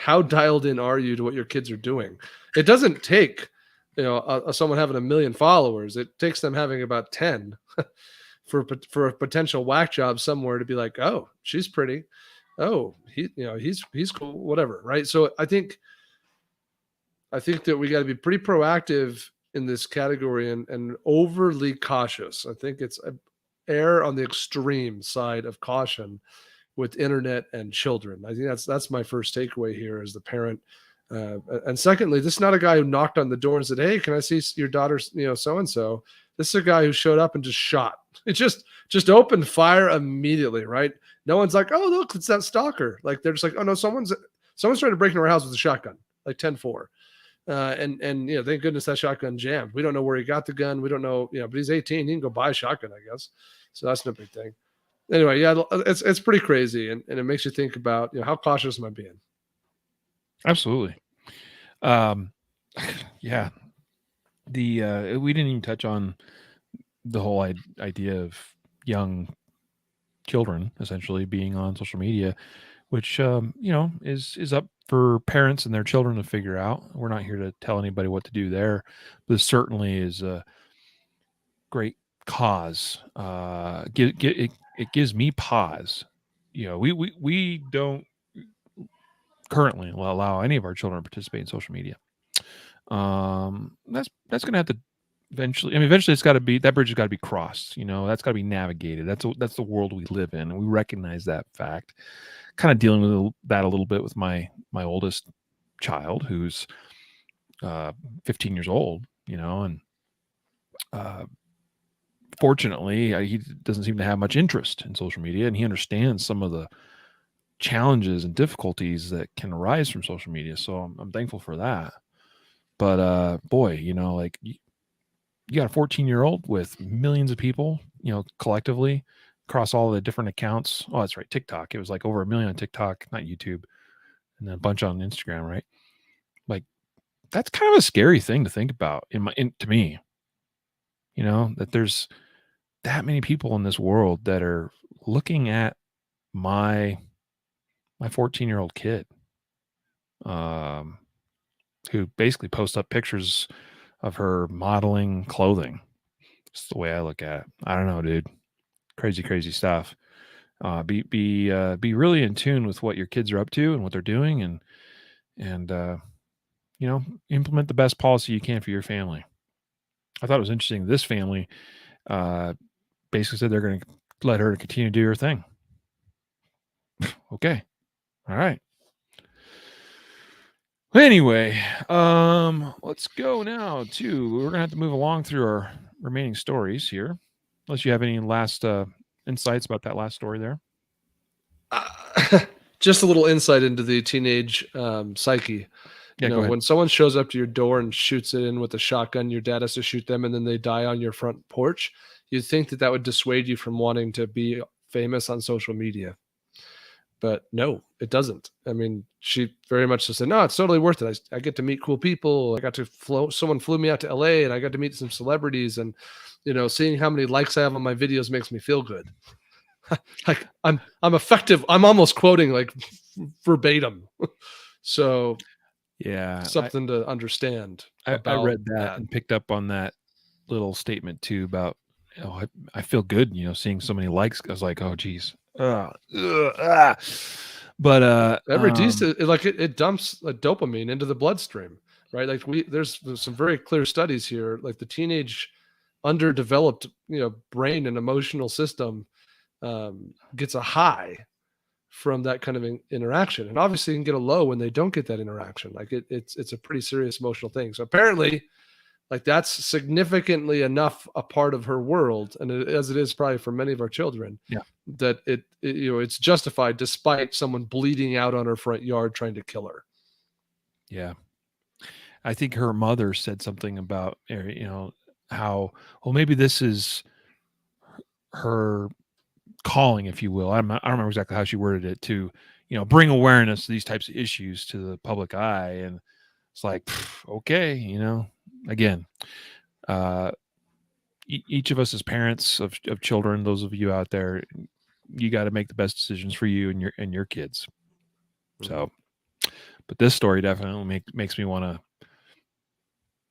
how dialed in are you to what your kids are doing? It doesn't take, someone having 1 million followers. It takes them having about 10 for a potential whack job somewhere to be like, oh, she's pretty. Oh, he's cool, whatever. Right. So I think that we got to be pretty proactive in this category and overly cautious. I think it's err on the extreme side of caution with internet and children. I think that's my first takeaway here as the parent. And secondly, this is not a guy who knocked on the door and said, hey, can I see your daughter's, so-and-so. This is a guy who showed up and just shot. It just opened fire immediately, right? No one's like, oh, look, it's that stalker. Like, they're just like, oh no, someone's trying to break into our house with a shotgun, like 10-4. And thank goodness that shotgun jammed. We don't know where he got the gun. We don't know, but he's 18. He can go buy a shotgun, I guess. So that's no big thing. Anyway, it's pretty crazy, and it makes you think about, how cautious am I being? Absolutely. Yeah. We didn't even touch on the whole idea of young children essentially being on social media, which is up for parents and their children to figure out. We're not here to tell anybody what to do there, but this certainly is a great cause. It gives me pause. We don't currently allow any of our children to participate in social media. That's going to have to eventually it's got to be, that bridge has got to be crossed. That's got to be navigated. That's the world we live in, and we recognize that fact. Kind of dealing with that a little bit with my oldest child, who's 15 years old, and fortunately he doesn't seem to have much interest in social media, and he understands some of the challenges and difficulties that can arise from social media. So I'm thankful for that. But boy, like you got a 14-year-old with millions of people, collectively across all the different accounts. Oh, that's right, TikTok. It was like over 1 million on TikTok, not YouTube, and then a bunch on Instagram, right? Like, that's kind of a scary thing to think about to me. That there's that many people in this world that are looking at my 14-year-old kid, who basically posts up pictures of her modeling clothing. It's the way I look at it. I don't know, dude. Crazy stuff. Be really in tune with what your kids are up to and what they're doing, and implement the best policy you can for your family. I thought it was interesting. This family basically said they're going to let her continue to do her thing. Okay. All right. Anyway, let's go now to, we're going to have to move along through our remaining stories here. Unless you have any last insights about that last story there. Just a little insight into the teenage psyche. Yeah, go ahead. When someone shows up to your door and shoots it in with a shotgun, your dad has to shoot them and then they die on your front porch. You'd think that would dissuade you from wanting to be famous on social media. But no, it doesn't. I mean, she very much just said, no, it's totally worth it. I get to meet cool people. I got to someone flew me out to LA and I got to meet some celebrities, and, seeing how many likes I have on my videos makes me feel good. Like I'm effective. I'm almost quoting like verbatim. So yeah, something to understand. I read that and picked up on that little statement too about, I feel good, seeing so many likes. I was like, oh geez. But every it dumps a dopamine into the bloodstream, right? Like there's some very clear studies here. Like the teenage underdeveloped, brain and emotional system gets a high from that kind of interaction, and obviously you can get a low when they don't get that interaction. Like it's a pretty serious emotional thing. So apparently, like that's significantly enough a part of her world, and as it is probably for many of our children, that it's justified despite someone bleeding out on her front yard trying to kill her. Yeah, I think her mother said something about, how, well, maybe this is her calling, if you will. I don't remember exactly how she worded it, to, bring awareness to these types of issues to the public eye. And it's like, okay, again, each of us as parents of children, those of you out there, you got to make the best decisions for you and your kids. So, but this story definitely makes me want to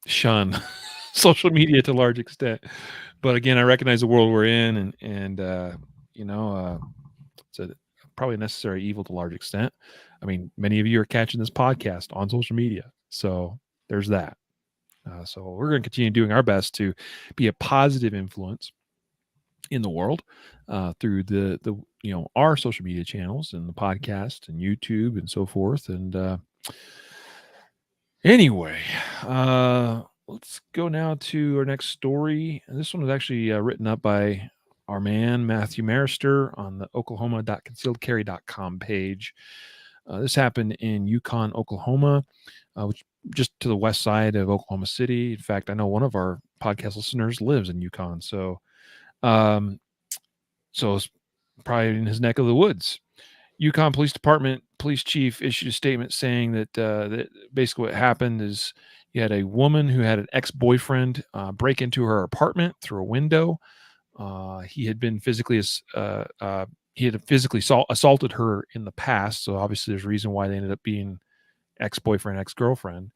shun social media to a large extent. But again, I recognize the world we're in, and it's probably a necessary evil to a large extent. I mean, many of you are catching this podcast on social media, so there's that. So we're going to continue doing our best to be a positive influence in the world through the our social media channels and the podcast and YouTube and so forth. And anyway, let's go now to our next story. And this one was actually written up by our man Matthew Marister on the oklahoma.concealedcarry.com page. This happened in Yukon, Oklahoma, which just to the west side of Oklahoma City. In fact, I know one of our podcast listeners lives in Yukon, so it's probably in his neck of the woods. Yukon Police Department police chief issued a statement saying that basically what happened is you had a woman who had an ex-boyfriend break into her apartment through a window. He had been physically assaulted her in the past, so obviously there's a reason why they ended up being ex-boyfriend, ex-girlfriend.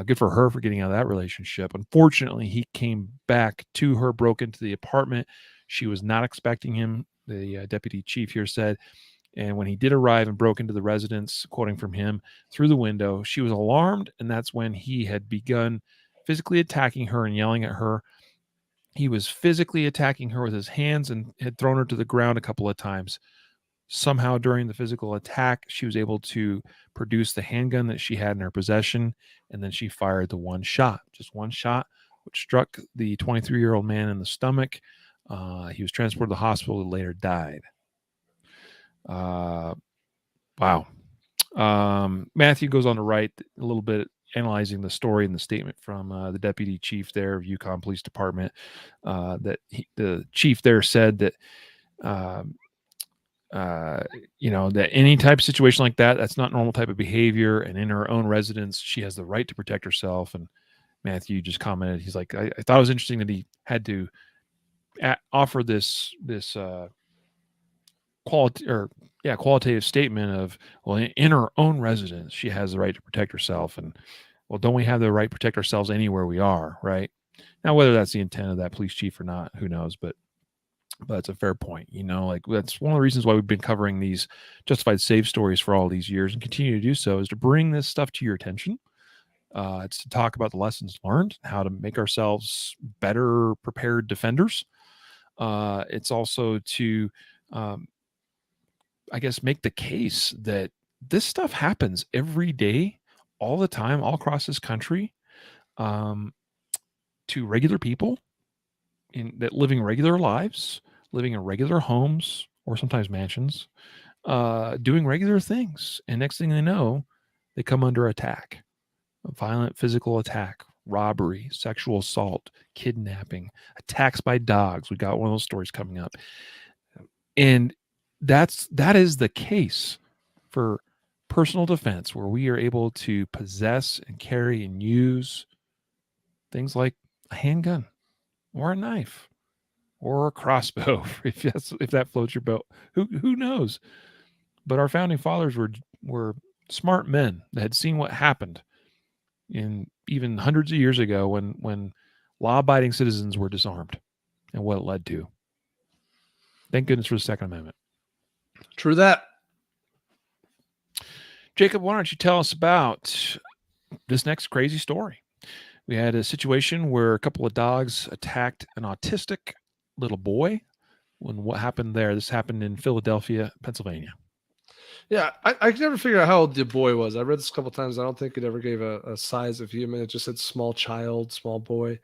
Good for her for getting out of that relationship. Unfortunately, he came back to her, broke into the apartment. She was not expecting him, the deputy chief here said. And when he did arrive and broke into the residence, quoting from him, through the window, she was alarmed, and that's when he had begun physically attacking her and yelling at her. He was physically attacking her with his hands and had thrown her to the ground a couple of times. Somehow during the physical attack, she was able to produce the handgun that she had in her possession, and then she fired the just one shot, which struck the 23-year-old man in the stomach. He was transported to the hospital and later died. Wow. Matthew goes on to write a little bit analyzing the story and the statement from the deputy chief there of Yukon Police Department, that the chief there said that that any type of situation like that's not normal type of behavior, and in her own residence she has the right to protect herself. And Matthew just commented, he's like, I thought it was interesting that he had to offer this qualitative statement of, well, in her own residence she has the right to protect herself. And, well, don't we have the right to protect ourselves anywhere we are, right? Now, whether that's the intent of that police chief or not, who knows? But But it's a fair point. Like that's one of the reasons why we've been covering these justified save stories for all these years and continue to do so, is to bring this stuff to your attention. It's to talk about the lessons learned, how to make ourselves better prepared defenders. It's also to, um, I guess, make the case that this stuff happens every day, all the time, all across this country, um, to regular people that living regular lives, living in regular homes or sometimes mansions, doing regular things. And next thing they know, they come under attack, a violent physical attack, robbery, sexual assault, kidnapping, attacks by dogs. We got one of those stories coming up. And that is the case for personal defense, where we are able to possess and carry and use things like a handgun or a knife or a crossbow, if that floats your boat. Who knows? But our founding fathers were smart men that had seen what happened in even hundreds of years ago when law-abiding citizens were disarmed and what it led to. Thank goodness for the Second Amendment. True that. Jacob, why don't you tell us about this next crazy story? We had a situation where a couple of dogs attacked an autistic little boy. What happened there? This happened in Philadelphia, Pennsylvania. Yeah, I could never figure out how old the boy was. I read this a couple times. I don't think it ever gave a size of human. It just said small child, small boy.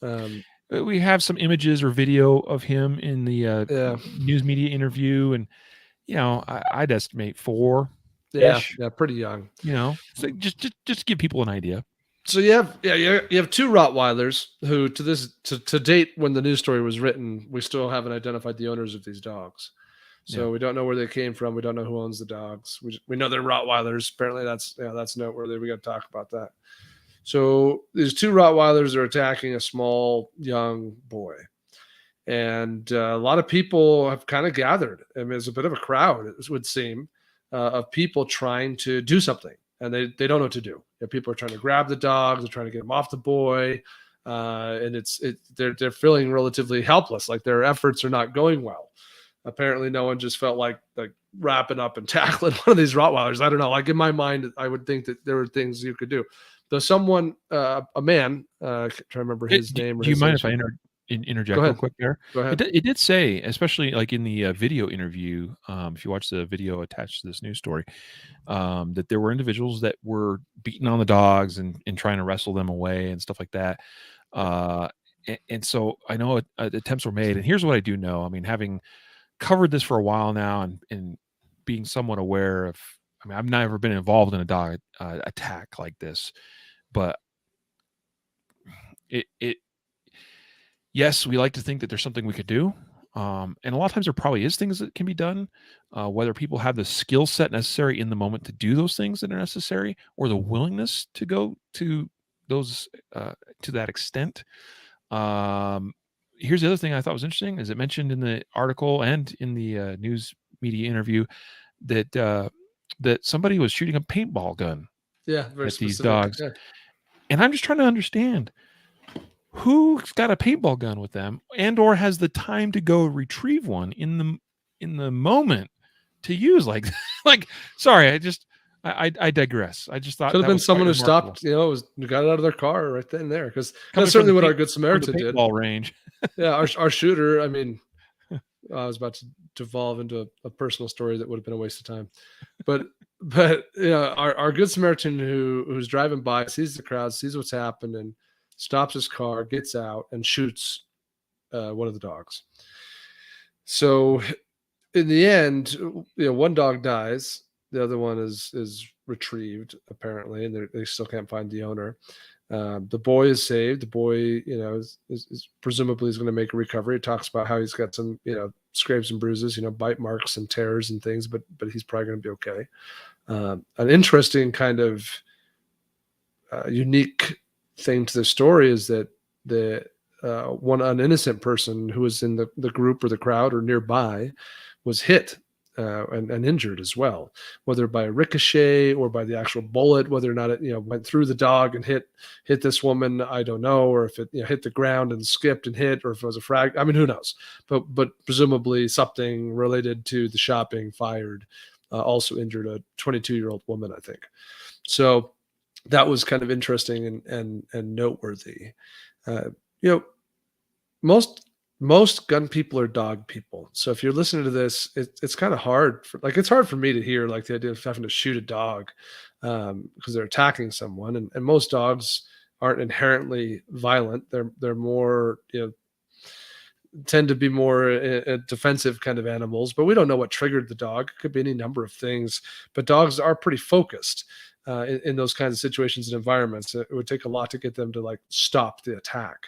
Yeah. We have some images or video of him in the news media interview, and I'd estimate 4. Yeah, pretty young. So just to give people an idea. So you have 2 Rottweilers who to date, when the news story was written, we still haven't identified the owners of these dogs. So we don't know where they came from. We don't know who owns the dogs. We know they're Rottweilers. Apparently that's noteworthy. We got to talk about that. So these 2 Rottweilers are attacking a small young boy. And a lot of people have kind of gathered. I mean, it's a bit of a crowd, it would seem, of people trying to do something. And they don't know what to do. People are trying to grab the dogs. They're trying to get them off the boy. And they're feeling relatively helpless. Like their efforts are not going well. Apparently no one just felt like wrapping up and tackling one of these Rottweilers. I don't know. Like in my mind, I would think that there were things you could do. Though someone, a man, trying to remember his name. Do you mind if I interject real quick there? Go ahead. It did say, especially like in the video interview, if you watch the video attached to this news story, that there were individuals that were beating on the dogs and trying to wrestle them away and stuff like that. And so I know attempts were made. And here's what I do know. I mean, having covered this for a while now and being somewhat aware of, I mean, I've never been involved in a dog attack like this, but yes, we like to think that there's something we could do. And a lot of times there probably is things that can be done, whether people have the skill set necessary in the moment to do those things that are necessary, or the willingness to go to those to that extent. Here's the other thing I thought was interesting, is it mentioned in the article and in the news media interview that that somebody was shooting a paintball gun at these dogs. Yeah. And I'm just trying to understand who's got a paintball gun with them and or has the time to go retrieve one in the moment to use like sorry, I digress. I just thought could have been someone who stopped, got out of their car right then and there, because that's certainly what our Good Samaritan did. Paintball range. Yeah, our shooter. I mean, I was about to devolve into a personal story that would have been a waste of time, but our Good Samaritan who's driving by, sees the crowd, sees what's happening, stops his car, gets out, and shoots one of the dogs. So in the end, one dog dies. The other one is retrieved, apparently, and they still can't find the owner. The boy is saved. The boy, is presumably is going to make a recovery. It talks about how he's got some, scrapes and bruises, bite marks and tears and things, but he's probably going to be okay. An interesting kind of unique thing to the story is that an innocent person who was in the group or the crowd or nearby was hit and injured as well, whether by a ricochet or by the actual bullet. Whether or not it went through the dog and hit this woman, I don't know, or if it hit the ground and skipped and hit, or if it was a frag. I mean, who knows? But presumably something related to the shot being fired also injured a 22-year-old woman, I think. So that was kind of interesting and noteworthy. Most gun people are dog people. So if you're listening to this, it's kind of hard. It's hard for me to hear like the idea of having to shoot a dog because they're attacking someone. And most dogs aren't inherently violent. They're more tend to be more defensive kind of animals. But we don't know what triggered the dog. It could be any number of things. But dogs are pretty focused in those kinds of situations and environments. It would take a lot to get them to like stop the attack.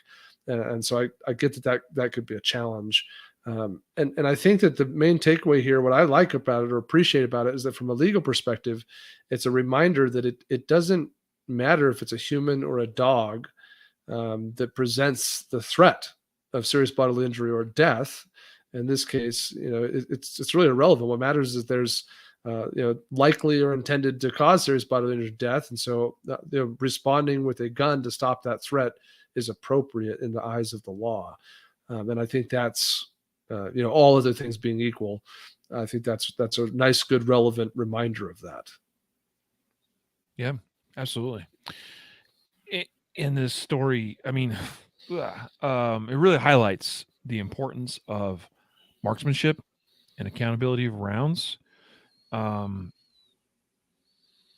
And so I get that could be a challenge. And I think that the main takeaway here, what I like about it or appreciate about it, is that from a legal perspective, it's a reminder that it doesn't matter if it's a human or a dog that presents the threat of serious bodily injury or death. In this case, it's really irrelevant. What matters is that there's likely or intended to cause serious bodily injury or death. And so responding with a gun to stop that threat is appropriate in the eyes of the law. And I think that's, all other things being equal, I think that's a nice, good, relevant reminder of that. Yeah, absolutely. In this story, I mean, it really highlights the importance of marksmanship and accountability of rounds.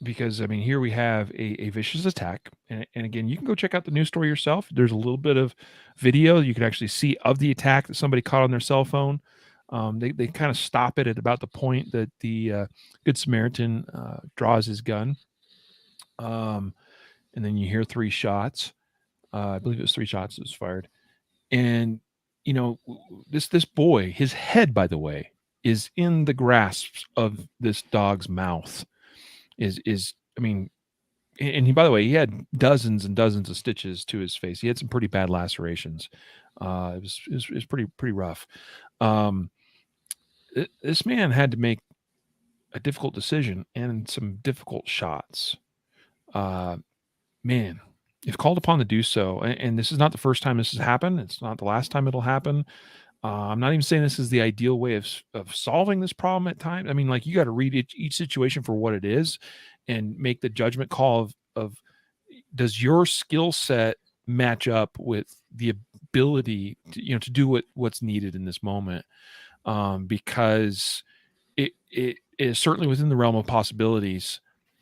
Because I mean, here we have a vicious attack, and again, you can go check out the news story yourself. There's a little bit of video you can actually see of the attack that somebody caught on their cell phone. They kind of stop it at about the point that the Good Samaritan draws his gun, and then you hear 3 shots. I believe it was 3 shots that was fired, and this boy, his head, by the way, is in the grasp of this dog's mouth. I mean, and he, by the way, he had dozens and dozens of stitches to his face. He had some pretty bad lacerations. It was pretty rough. This man had to make a difficult decision and some difficult shots. Man, if called upon to do so, and this is not the first time this has happened. It's not the last time it'll happen. I'm not even saying this is the ideal way of solving this problem at times. I mean, like, you got to read each situation for what it is and make the judgment call of does your skill set match up with the ability to do what's needed in this moment? Because it is certainly within the realm of possibilities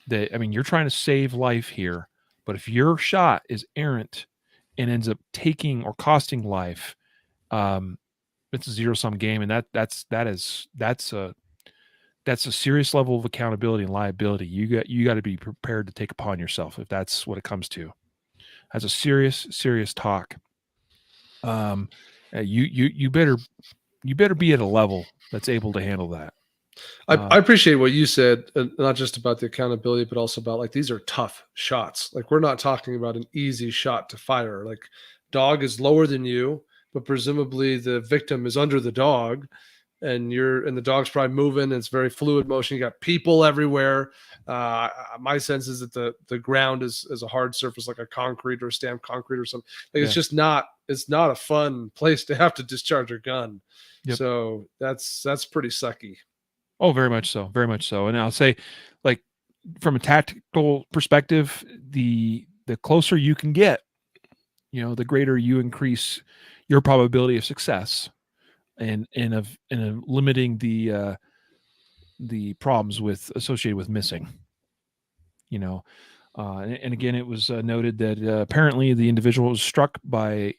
that, I mean, you're trying to save life here, but if your shot is errant and ends up taking or costing life, it's a zero-sum game, and that's a serious level of accountability and liability. You got to be prepared to take upon yourself if that's what it comes to. That's a serious talk. You better be at a level that's able to handle that. I appreciate what you said, not just about the accountability, but also about like, these are tough shots. Like, we're not talking about an easy shot to fire. Like, dog is lower than you, but presumably the victim is under the dog, and the dog's probably moving. It's very fluid motion. You got people everywhere. My sense is that the ground is a hard surface, like a concrete or stamped concrete or something. Like, yeah. It's not a fun place to have to discharge a gun. Yep. So that's pretty sucky. Oh, very much so. Very much so. And I'll say, like, from a tactical perspective, the closer you can get, the greater you increase your probability of success and of limiting the problems associated with missing. And again, it was noted that apparently the individual was struck by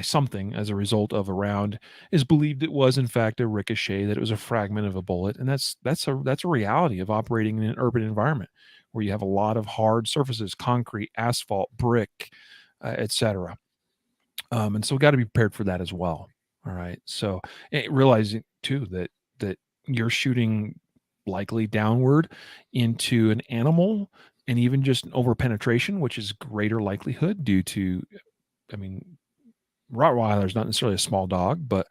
something as a result of a round. Is believed it was in fact a ricochet, that it was a fragment of a bullet, and that's a reality of operating in an urban environment where you have a lot of hard surfaces, concrete, asphalt, brick, etc. And so we got to be prepared for that as well. All right. So realizing too that you're shooting likely downward into an animal, and even just an over-penetration, which is greater likelihood due to, I mean, Rottweiler is not necessarily a small dog, but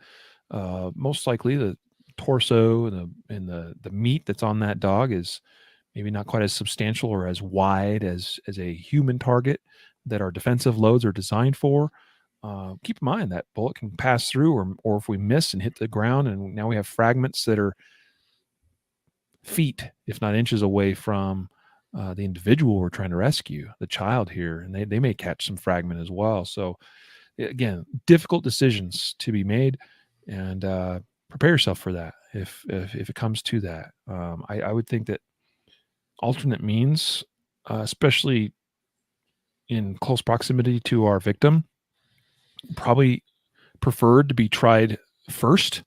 most likely the torso and the meat that's on that dog is maybe not quite as substantial or as wide as a human target that our defensive loads are designed for. Keep in mind that bullet can pass through, or if we miss and hit the ground, and now we have fragments that are feet, if not inches, away from the individual we're trying to rescue, the child here, and they may catch some fragment as well. So again, difficult decisions to be made, and prepare yourself for that if it comes to that. I would think that alternate means, especially in close proximity to our victim, probably preferred to be tried first.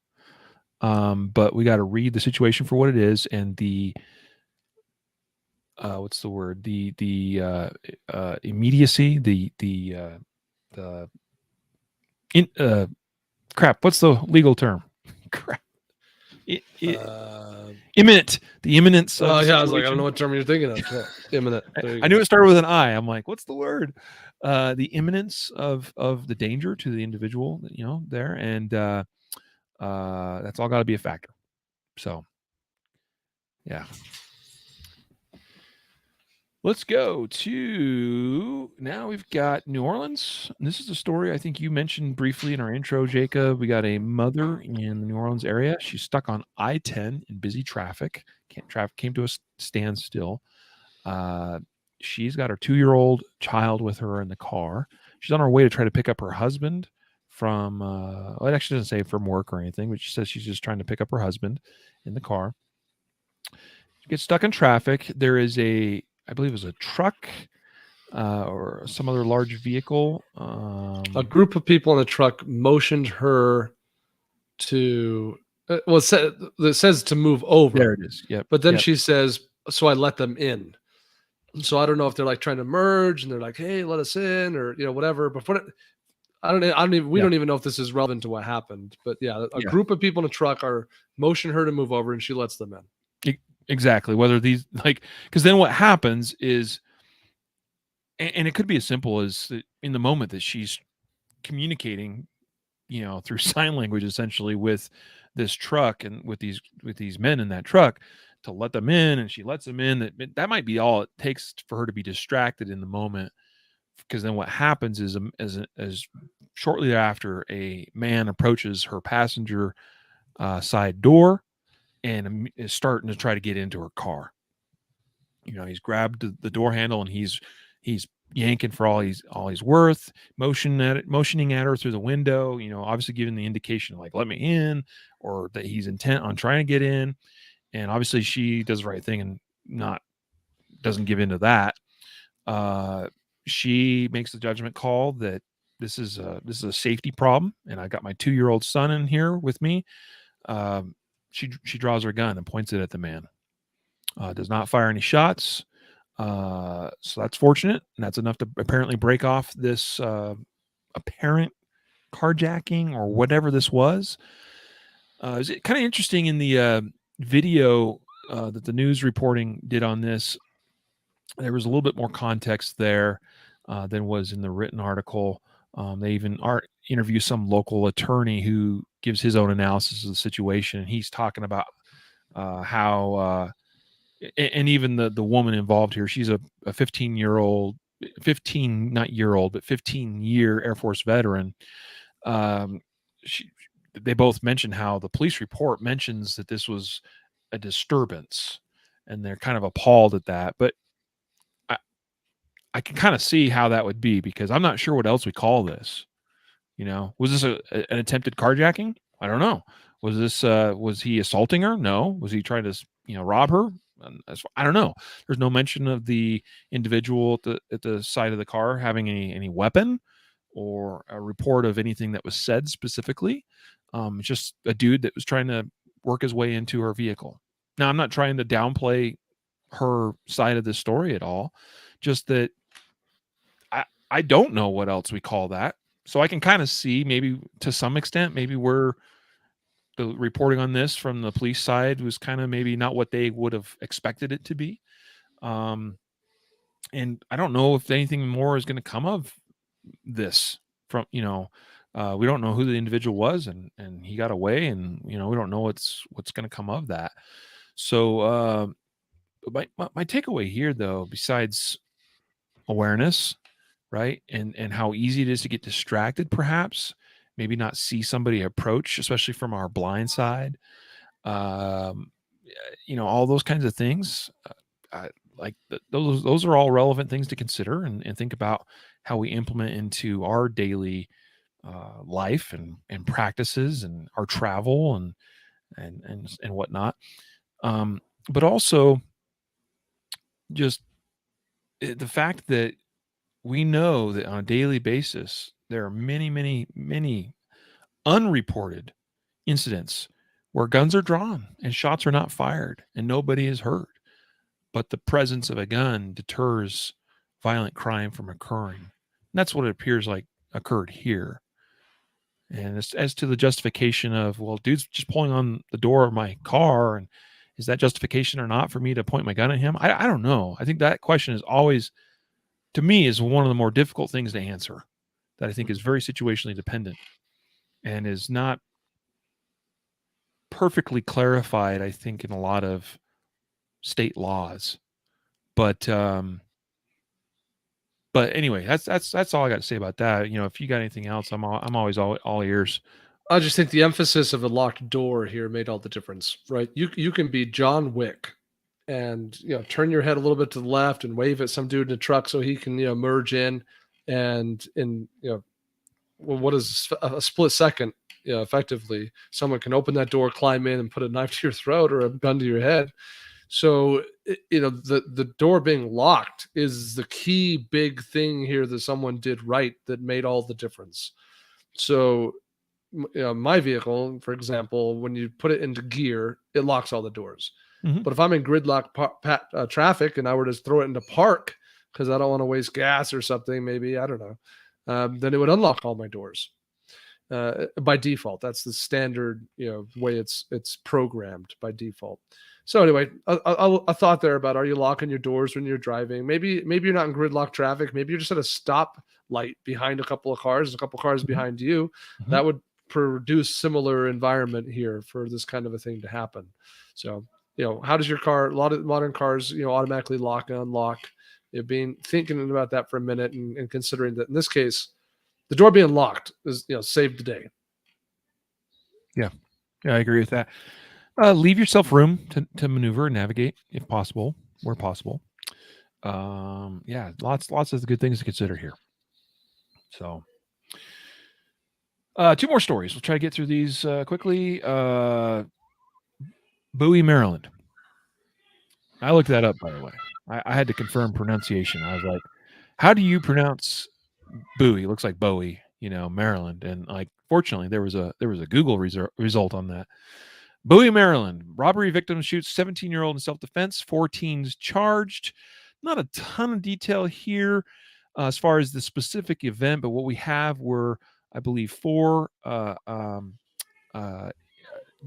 But we got to read the situation for what it is, and the what's the word? The immediacy, the crap. What's the legal term? Crap. Imminent. The imminence. Oh yeah, I was like, I don't know what term you're thinking of. Yeah, imminent. I knew it started with an I. I'm like, what's the word? The imminence of the danger to the individual, there, and that's all got to be a factor. So, yeah. Let's go to now. We've got New Orleans. This is a story I think you mentioned briefly in our intro, Jacob. We got a mother in the New Orleans area. She's stuck on I-10 in busy traffic. Traffic came to a standstill. She's got her 2-year-old child with her in the car. She's on her way to try to pick up her husband from, well, it actually doesn't say from work or anything, but she says she's just trying to pick up her husband in the car. She gets stuck in traffic. There is I believe it was a truck or some other large vehicle. A group of people in a truck motioned her to, well, it says to move over. There it is. Yep. But then she says, so I let them in. So I don't know if they're like trying to merge and they're like, hey, let us in, or, whatever. But we don't even know if this is relevant to what happened. But yeah, a group of people in a truck are motion her to move over and she lets them in. Exactly. Whether these, because then what happens is, and it could be as simple as in the moment that she's communicating, through sign language, essentially, with this truck and with these men in that truck to let them in, and she lets them in. That might be all it takes for her to be distracted in the moment. Because then what happens is, as shortly after, a man approaches her passenger side door and is starting to try to get into her car. He's grabbed the door handle and he's yanking for all he's worth, motioning at her through the window, obviously giving the indication like, let me in, or that he's intent on trying to get in. And obviously she does the right thing and doesn't give into that. She makes the judgment call that this is a safety problem, and I got my 2-year-old son in here with me. She draws her gun and points it at the man. Does not fire any shots. So that's fortunate, and that's enough to apparently break off this apparent carjacking or whatever this was. It's kind of interesting in the video that the news reporting did on this. There was a little bit more context there than was in the written article. They even interview some local attorney who gives his own analysis of the situation. And he's talking about how, and even the woman involved here, she's a 15-year-old, 15, not year old, but 15-year Air Force veteran. They both mentioned how the police report mentions that this was a disturbance, and they're kind of appalled at that. But I can kind of see how that would be, because I'm not sure what else we call this. Was this an attempted carjacking? I don't know. Was this was he assaulting her? No. Was he trying to rob her? I don't know. There's no mention of the individual at the side of the car having any weapon or a report of anything that was said specifically. It's just a dude that was trying to work his way into her vehicle. Now, I'm not trying to downplay her side of the story at all. Just that I don't know what else we call that. So I can kind of see, maybe to some extent, maybe where the reporting on this from the police side was kind of maybe not what they would have expected it to be. And I don't know if anything more is going to come of this from, We don't know who the individual was, and he got away, and we don't know what's going to come of that. So my takeaway here, though, besides awareness, right, and how easy it is to get distracted, perhaps maybe not see somebody approach, especially from our blind side, um, all those kinds of things. Like those are all relevant things to consider and think about how we implement into our daily life and practices and our travel and whatnot. But also just the fact that we know that on a daily basis there are many, many, many unreported incidents where guns are drawn and shots are not fired and nobody is hurt, but the presence of a gun deters violent crime from occurring. And that's what it appears like occurred here. And as to the justification of, well, dude's just pulling on the door of my car, and is that justification or not for me to point my gun at him? I don't know. I think that question is always, to me, is one of the more difficult things to answer, that I think is very situationally dependent and is not perfectly clarified, I think, in a lot of state laws. But anyway, that's all I got to say about that. If you got anything else, I'm always all ears. I just think the emphasis of a locked door here made all the difference, right? You can be John Wick and turn your head a little bit to the left and wave at some dude in a truck so he can merge in, and in what is a split second, effectively someone can open that door, climb in, and put a knife to your throat or a gun to your head. So the door being locked is the key big thing here that someone did right that made all the difference. So my vehicle, for example, when you put it into gear, it locks all the doors. Mhm. But if I'm in gridlock traffic and I were to throw it into park because I don't want to waste gas or something, maybe, I don't know, then it would unlock all my doors by default. That's the standard, way it's programmed by default. So anyway, a thought there about, are you locking your doors when you're driving? Maybe you're not in gridlock traffic. Maybe you're just at a stop light behind a couple of cars Mhm. behind you. Mhm. That would produce similar environment here for this kind of a thing to happen. So, how does your car, a lot of modern cars, automatically lock and unlock? Thinking about that for a minute and considering that in this case, the door being locked is, saved the day. Yeah, I agree with that. Leave yourself room to maneuver and navigate if possible, where possible. Yeah, lots of good things to consider here. So, two more stories. We'll try to get through these quickly. Bowie, Maryland. I looked that up, by the way. I had to confirm pronunciation. I was like, how do you pronounce Bowie? It looks like Bowie, Maryland. And fortunately, there was a Google result on that. Bowie, Maryland. Robbery victim shoots 17-year-old in self-defense. 4 teens charged. Not a ton of detail here as far as the specific event, but what we have were, I believe, 4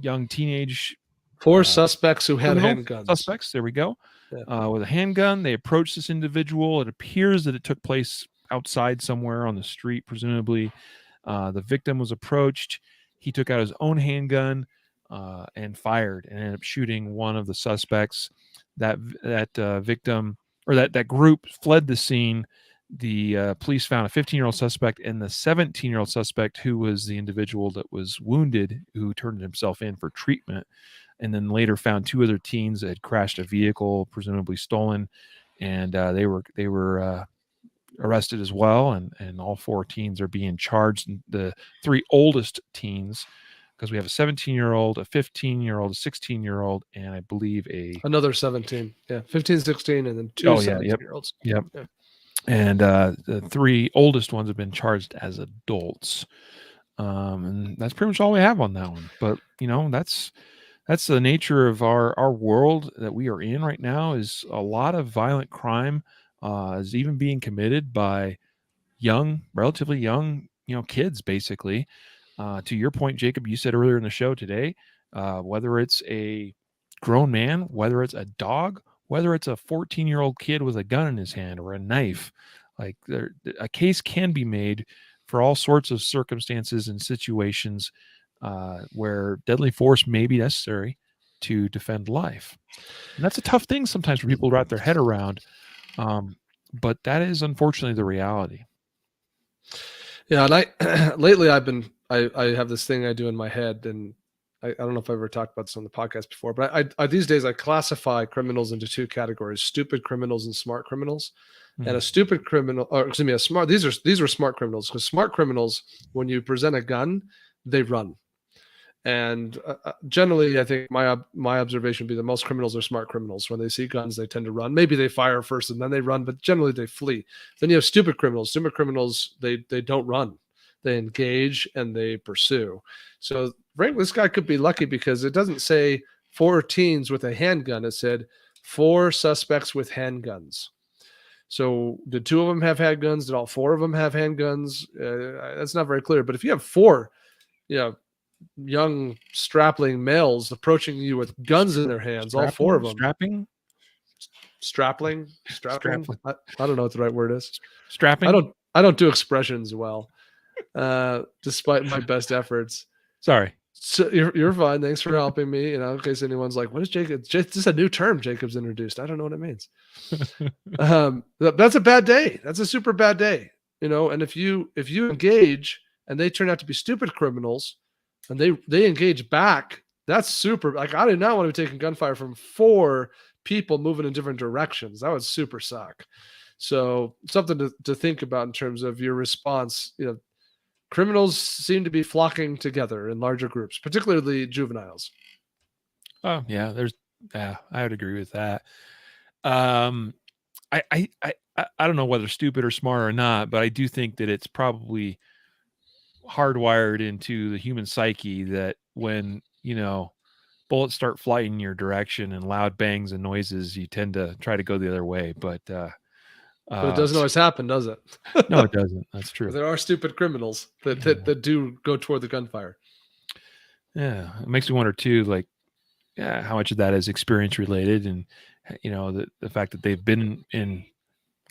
young teenage 4 suspects who had criminal handguns. suspects. There we go. Yeah. With a handgun, they approached this individual. It appears that it took place outside somewhere on the street, presumably. The victim was approached. He took out his own handgun and fired, and ended up shooting one of the suspects. That victim, or that group, fled the scene. The police found a 15-year-old suspect and the 17-year-old suspect, who was the individual that was wounded, who turned himself in for treatment, and then later found 2 other teens that had crashed a vehicle, presumably stolen, and they were arrested as well, and all 4 teens are being charged. The 3 oldest teens, because we have a 17-year-old, a 15-year-old, a 16-year-old, and I believe another 17. Yeah, 15, 16, and then 2 17-year-olds. Yep. Yeah. And the 3 oldest ones have been charged as adults. And that's pretty much all we have on that one. But that's the nature of our world that we are in right now. Is a lot of violent crime is even being committed by relatively young, kids, basically. To your point, Jacob, you said earlier in the show today, whether it's a grown man, whether it's a dog, whether it's a 14-year-old kid with a gun in his hand or a knife, a case can be made for all sorts of circumstances and situations where deadly force may be necessary to defend life. And that's a tough thing sometimes for people to wrap their head around. But that is unfortunately the reality. Yeah, and I lately I have this thing I do in my head, and I don't know if I've ever talked about this on the podcast before, but I these days I classify criminals into two categories: stupid criminals and smart criminals. And a stupid criminal, or excuse me, a smart, these are smart criminals, because smart criminals, when you present a gun, they run. And generally, I think my observation would be that most criminals are smart criminals. When they see guns, they tend to run. Maybe they fire first and then they run, but generally they flee. Then you have stupid criminals. Stupid criminals, they don't run. They engage and they pursue. So frankly, this guy could be lucky, because it doesn't say 4 teens with a handgun. It said 4 suspects with handguns. So did 2 of them have handguns? Did all 4 of them have handguns? That's not very clear. But if you have 4, young strapling males approaching you with guns in their hands, all 4 of them. Strapping? I don't know what the right word is. Strapping? I don't do expressions well, despite my best efforts. Sorry. So you're fine. Thanks for helping me. In case anyone's like, what is Jacob? This is a new term Jacob's introduced. I don't know what it means. That's a bad day. That's a super bad day. And if you engage and they turn out to be stupid criminals, and they engage back, that's super. Like, I did not want to be taking gunfire from 4 people moving in different directions. That would super suck. So something to think about in terms of your response. Criminals seem to be flocking together in larger groups, particularly juveniles. Oh yeah, I would agree with that. I don't know whether stupid or smart or not, but I do think that it's probably hardwired into the human psyche that when bullets start flying in your direction and loud bangs and noises, you tend to try to go the other way. But it doesn't always happen, does it? No, it doesn't. That's true. There are stupid criminals that do go toward the gunfire. Yeah, it makes me wonder too, like, how much of that is experience related, and the fact that they've been in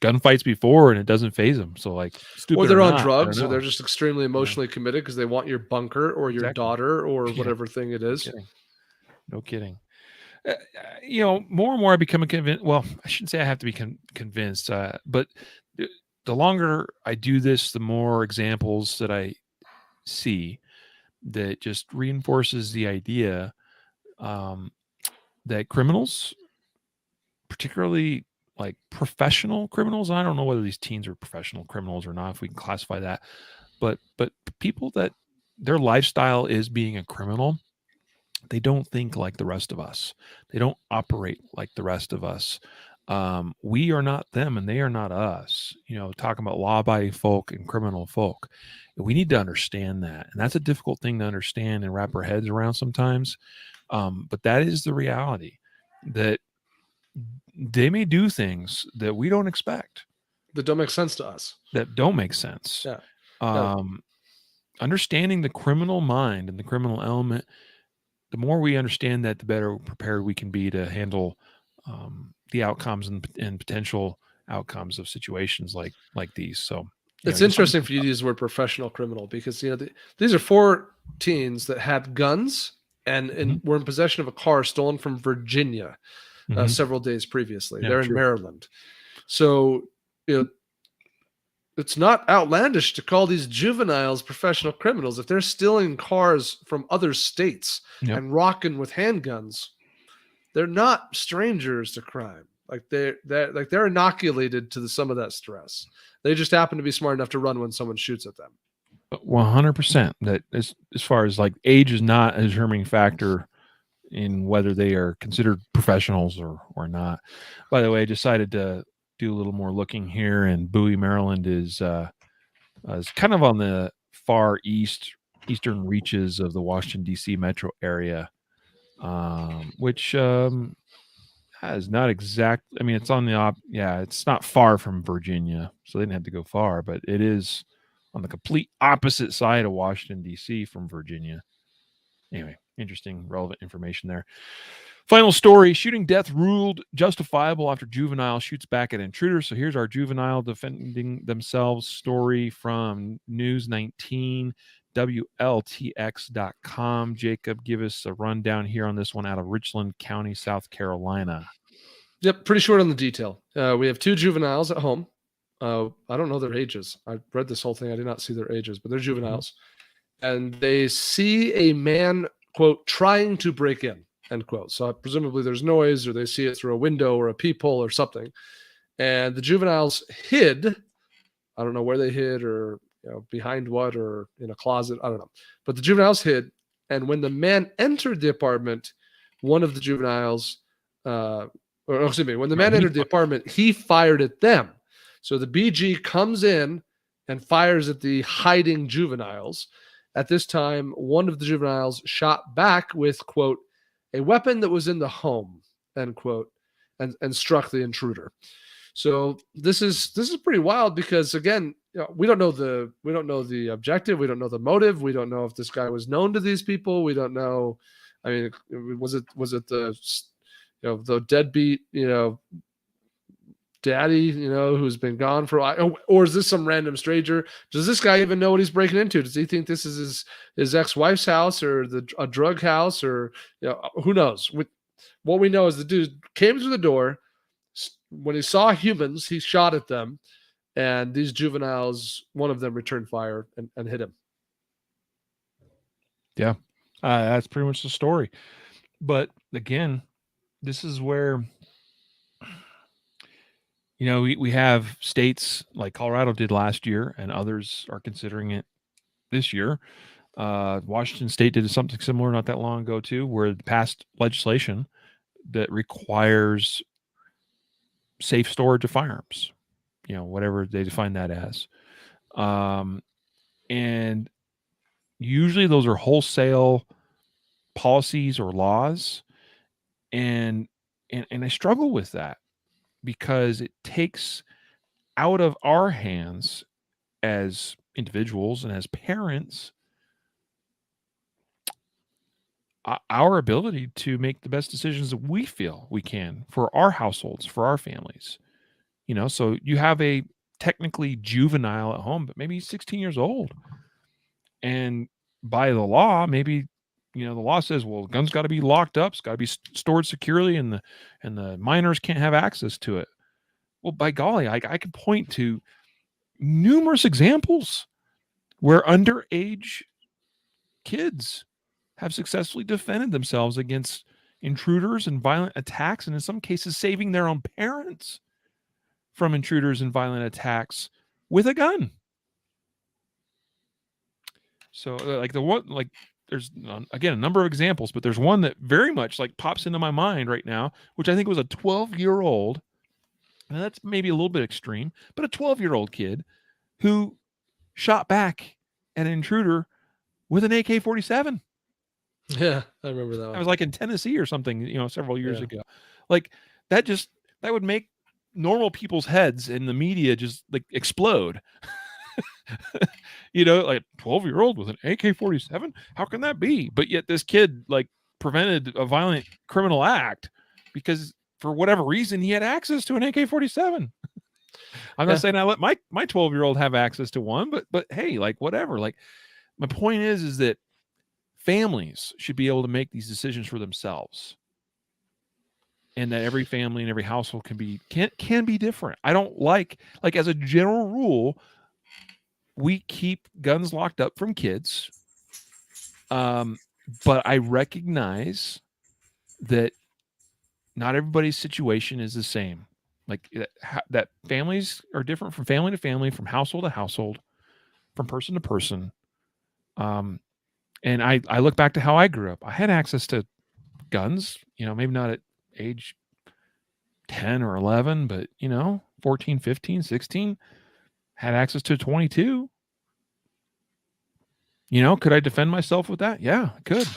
gunfights before and it doesn't phase them. So like, stupid, or they're on not, drugs, or they're just extremely emotionally committed because they want your bunker or your daughter or whatever thing it is. No kidding. More and more I become convinced. Well, I shouldn't say I have to be convinced, but the longer I do this, the more examples that I see that just reinforces the idea that criminals, particularly like professional criminals, I don't know whether these teens are professional criminals or not, if we can classify that, but people that their lifestyle is being a criminal, they don't think like the rest of us. They don't operate like the rest of us. We are not them and they are not us. Talking about law-abiding folk and criminal folk. We need to understand that. And that's a difficult thing to understand and wrap our heads around sometimes. But that is the reality, that they may do things that we don't expect. That don't make sense to us. That don't make sense. Yeah. Understanding the criminal mind and the criminal element, the more we understand that, the better prepared we can be to handle the outcomes and potential outcomes of situations like these. So it's interesting for you to use the word professional criminal, because these are 4 teens that had guns and were in possession of a car stolen from Virginia several days previously. They're in Maryland. So it's not outlandish to call these juveniles professional criminals. If they're stealing cars from other states and rocking with handguns, they're not strangers to crime. Like they're inoculated to some of that stress. They just happen to be smart enough to run when someone shoots at them. 100%. That as far as like age is not a determining factor in whether they are considered professionals or not. By the way, I decided to do a little more looking here, and Bowie, Maryland is kind of on the far eastern reaches of the Washington D.C. metro area, which is not exact. I mean, it's on the it's not far from Virginia, so they didn't have to go far, but it is on the complete opposite side of Washington D.C. from Virginia. Anyway, interesting, relevant information there. Final story: shooting death ruled justifiable after juvenile shoots back at intruder. So here's our juvenile defending themselves story from News 19, WLTX.com. Jacob, give us a rundown here on this one out of Richland County, South Carolina. Yep, pretty short on the detail. We have 2 juveniles at home. I don't know their ages. I read this whole thing. I did not see their ages, but they're juveniles. And they see a man, quote, trying to break in, end quote. So presumably there's noise, or they see it through a window or a peephole or something. And the juveniles hid. I don't know where they hid, or behind what, or in a closet. I don't know. But the juveniles hid. And when the man entered the apartment, one of the juveniles, when the man entered the apartment, he fired at them. So the BG comes in and fires at the hiding juveniles. At this time, one of the juveniles shot back with, quote, a weapon that was in the home, end quote, and struck the intruder. So this is pretty wild, because again, we don't know the objective, we don't know the motive, we don't know if this guy was known to these people, we don't know. I mean, was it the the deadbeat daddy, who's been gone for a while, or is this some random stranger? Does this guy even know what he's breaking into? Does he think this is his ex-wife's house, or a drug house, or who knows? What we know is the dude came through the door. When he saw humans, he shot at them, and these juveniles, one of them returned fire and hit him. Yeah, that's pretty much the story. But again, this is where we have states like Colorado did last year, and others are considering it this year. Washington State did something similar not that long ago too, where it passed legislation that requires safe storage of firearms, whatever they define that as. And usually those are wholesale policies or laws. And I struggle with that, because it takes out of our hands as individuals and as parents our ability to make the best decisions that we feel we can for our households, for our families. So you have a technically juvenile at home, but maybe he's 16 years old. And by the law, maybe the law says, well, the gun's got to be locked up, it's got to be stored securely, and the minors can't have access to it. Well, by golly, I can point to numerous examples where underage kids have successfully defended themselves against intruders and violent attacks, and in some cases saving their own parents from intruders and violent attacks with a gun. So there's again a number of examples, but there's one that very much pops into my mind right now, which I think was a 12-year-old. Now that's maybe a little bit extreme, but a 12-year-old kid who shot back at an intruder with an AK-47. Yeah, I remember that one. I was in Tennessee or something, several years ago. That would make normal people's heads in the media just explode. 12-year-old with an AK-47? How can that be? But yet this kid prevented a violent criminal act because for whatever reason he had access to an AK-47. I'm not saying I let my 12-year-old have access to one, but hey, whatever. My point is that families should be able to make these decisions for themselves, and that every family and every household can be different. I don't as a general rule, we keep guns locked up from kids. But I recognize that not everybody's situation is the same. That families are different from family to family, from household to household, from person to person. And I look back to how I grew up. I had access to guns, maybe not at age 10 or 11, but 14, 15, 16, had access to 22. Could I defend myself with that? Yeah, I could.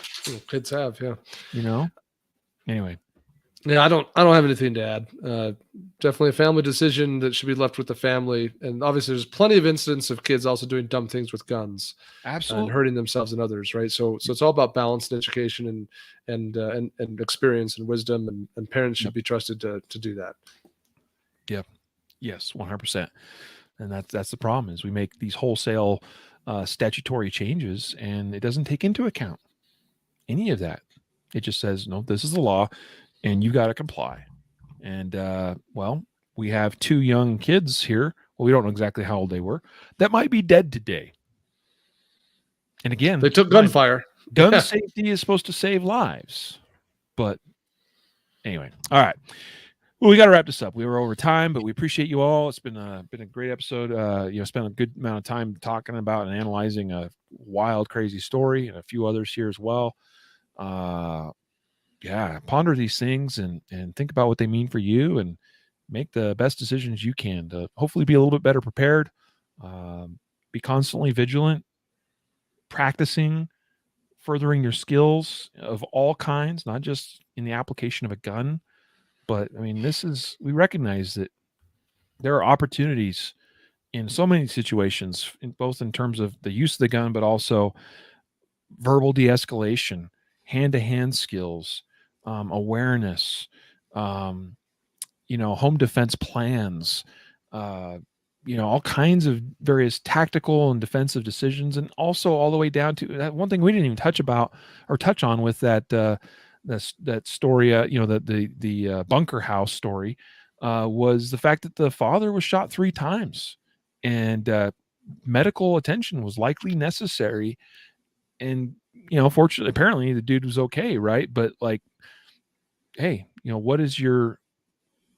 Kids have, yeah. Anyway. Yeah, I don't have anything to add. Definitely a family decision that should be left with the family. And obviously, there's plenty of incidents of kids also doing dumb things with guns and Absolutely. hurting themselves and others, right? So it's all about balance and education and experience and wisdom, and parents should Yep. be trusted to do that. Yep. Yes, 100%. And that's the problem is we make these wholesale statutory changes, and it doesn't take into account any of that. It just says, no, this is the law, and you got to comply. And well, we have 2 young kids here. Well, we don't know exactly how old they were. That might be dead today. And again, They took keep in mind, gunfire. gun Yeah. safety is supposed to save lives. But anyway, all right. Well, we got to wrap this up. We were over time, but we appreciate you all. It's been a great episode. Spent a good amount of time talking about and analyzing a wild, crazy story, and a few others here as well. Yeah, ponder these things and think about what they mean for you, and make the best decisions you can to hopefully be a little bit better prepared. Be constantly vigilant, practicing, furthering your skills of all kinds, not just in the application of a gun. But I mean, we recognize that there are opportunities in so many situations, both in terms of the use of the gun, but also verbal de-escalation, hand-to-hand skills, awareness, um, home defense plans, uh, all kinds of various tactical and defensive decisions, and also all the way down to that one thing we didn't even touch on with that story, the bunker house story, was the fact that the father was shot 3 times, and medical attention was likely necessary. And fortunately, apparently the dude was okay, right? But like, hey, what is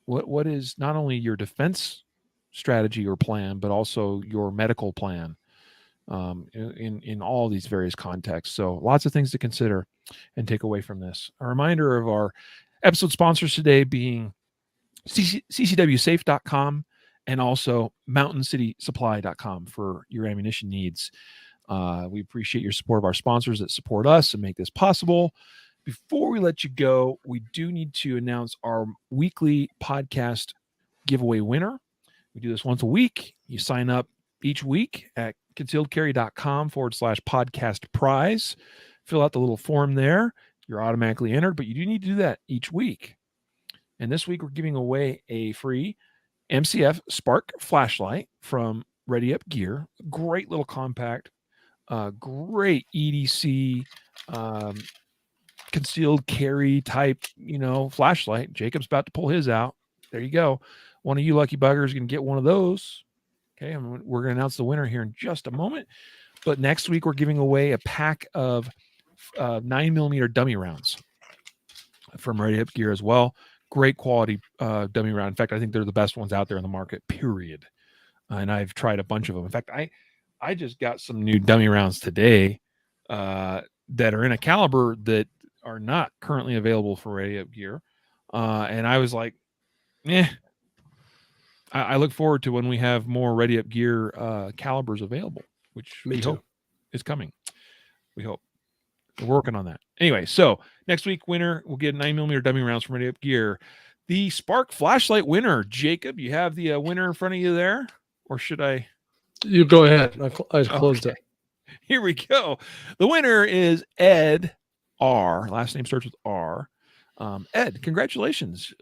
what is not only your defense strategy or plan, but also your medical plan, in all these various contexts. So lots of things to consider and take away from this. A reminder of our episode sponsors today being ccwsafe.com and also mountaincitysupply.com for your ammunition needs. We appreciate your support of our sponsors that support us and make this possible. Before we let you go, we do need to announce our weekly podcast giveaway winner. We do this once a week. You sign up each week at concealedcarry.com/podcast prize. Fill out the little form there. You're automatically entered, but you do need to do that each week. And this week, we're giving away a free MCF Spark flashlight from Ready Up Gear. Great little compact, great EDC, concealed carry type, flashlight. Jacob's about to pull his out. There you go. One of you lucky buggers is going to get one of those. Okay, we're going to announce the winner here in just a moment. But next week, we're giving away a pack of 9mm dummy rounds from Ready Up Gear as well. Great quality dummy round. In fact, I think they're the best ones out there in the market, period. And I've tried a bunch of them. In fact, I just got some new dummy rounds today that are in a caliber that are not currently available for Ready Up Gear. And I was like, I look forward to when we have more Ready Up Gear calibers available, which Me we too. hope is coming. We hope. We're working on that. Anyway, so next week, winner will get 9mm dummy rounds from Ready Up Gear. The Spark flashlight winner, Jacob, you have the winner in front of you there? Or should I? You go ahead. I closed Okay. it. Here we go. The winner is Ed R. Last name starts with R. Ed, congratulations.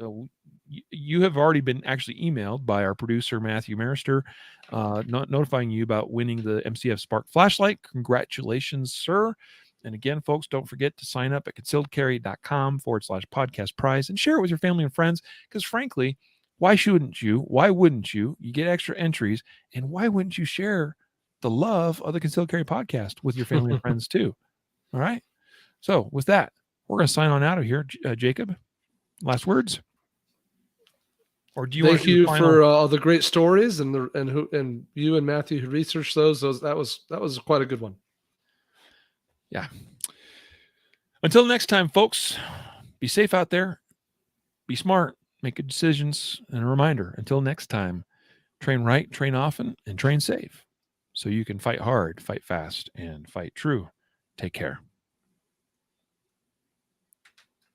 You have already been actually emailed by our producer, Matthew Marister, notifying you about winning the MCF Spark flashlight. Congratulations, sir. And again, folks, don't forget to sign up at concealedcarry.com/podcast prize and share it with your family and friends. Because frankly, why shouldn't you? Why wouldn't you? You get extra entries. And why wouldn't you share the love of the Concealed Carry podcast with your family and friends too? All right. So with that, we're going to sign on out of here. Jacob, last words? Or do you want Thank to do the you final? for all the great stories and you and Matthew who researched those. That was quite a good one. Yeah. Until next time, folks, be safe out there. Be smart. Make good decisions. And a reminder, until next time, train right, train often, and train safe so you can fight hard, fight fast, and fight true. Take care.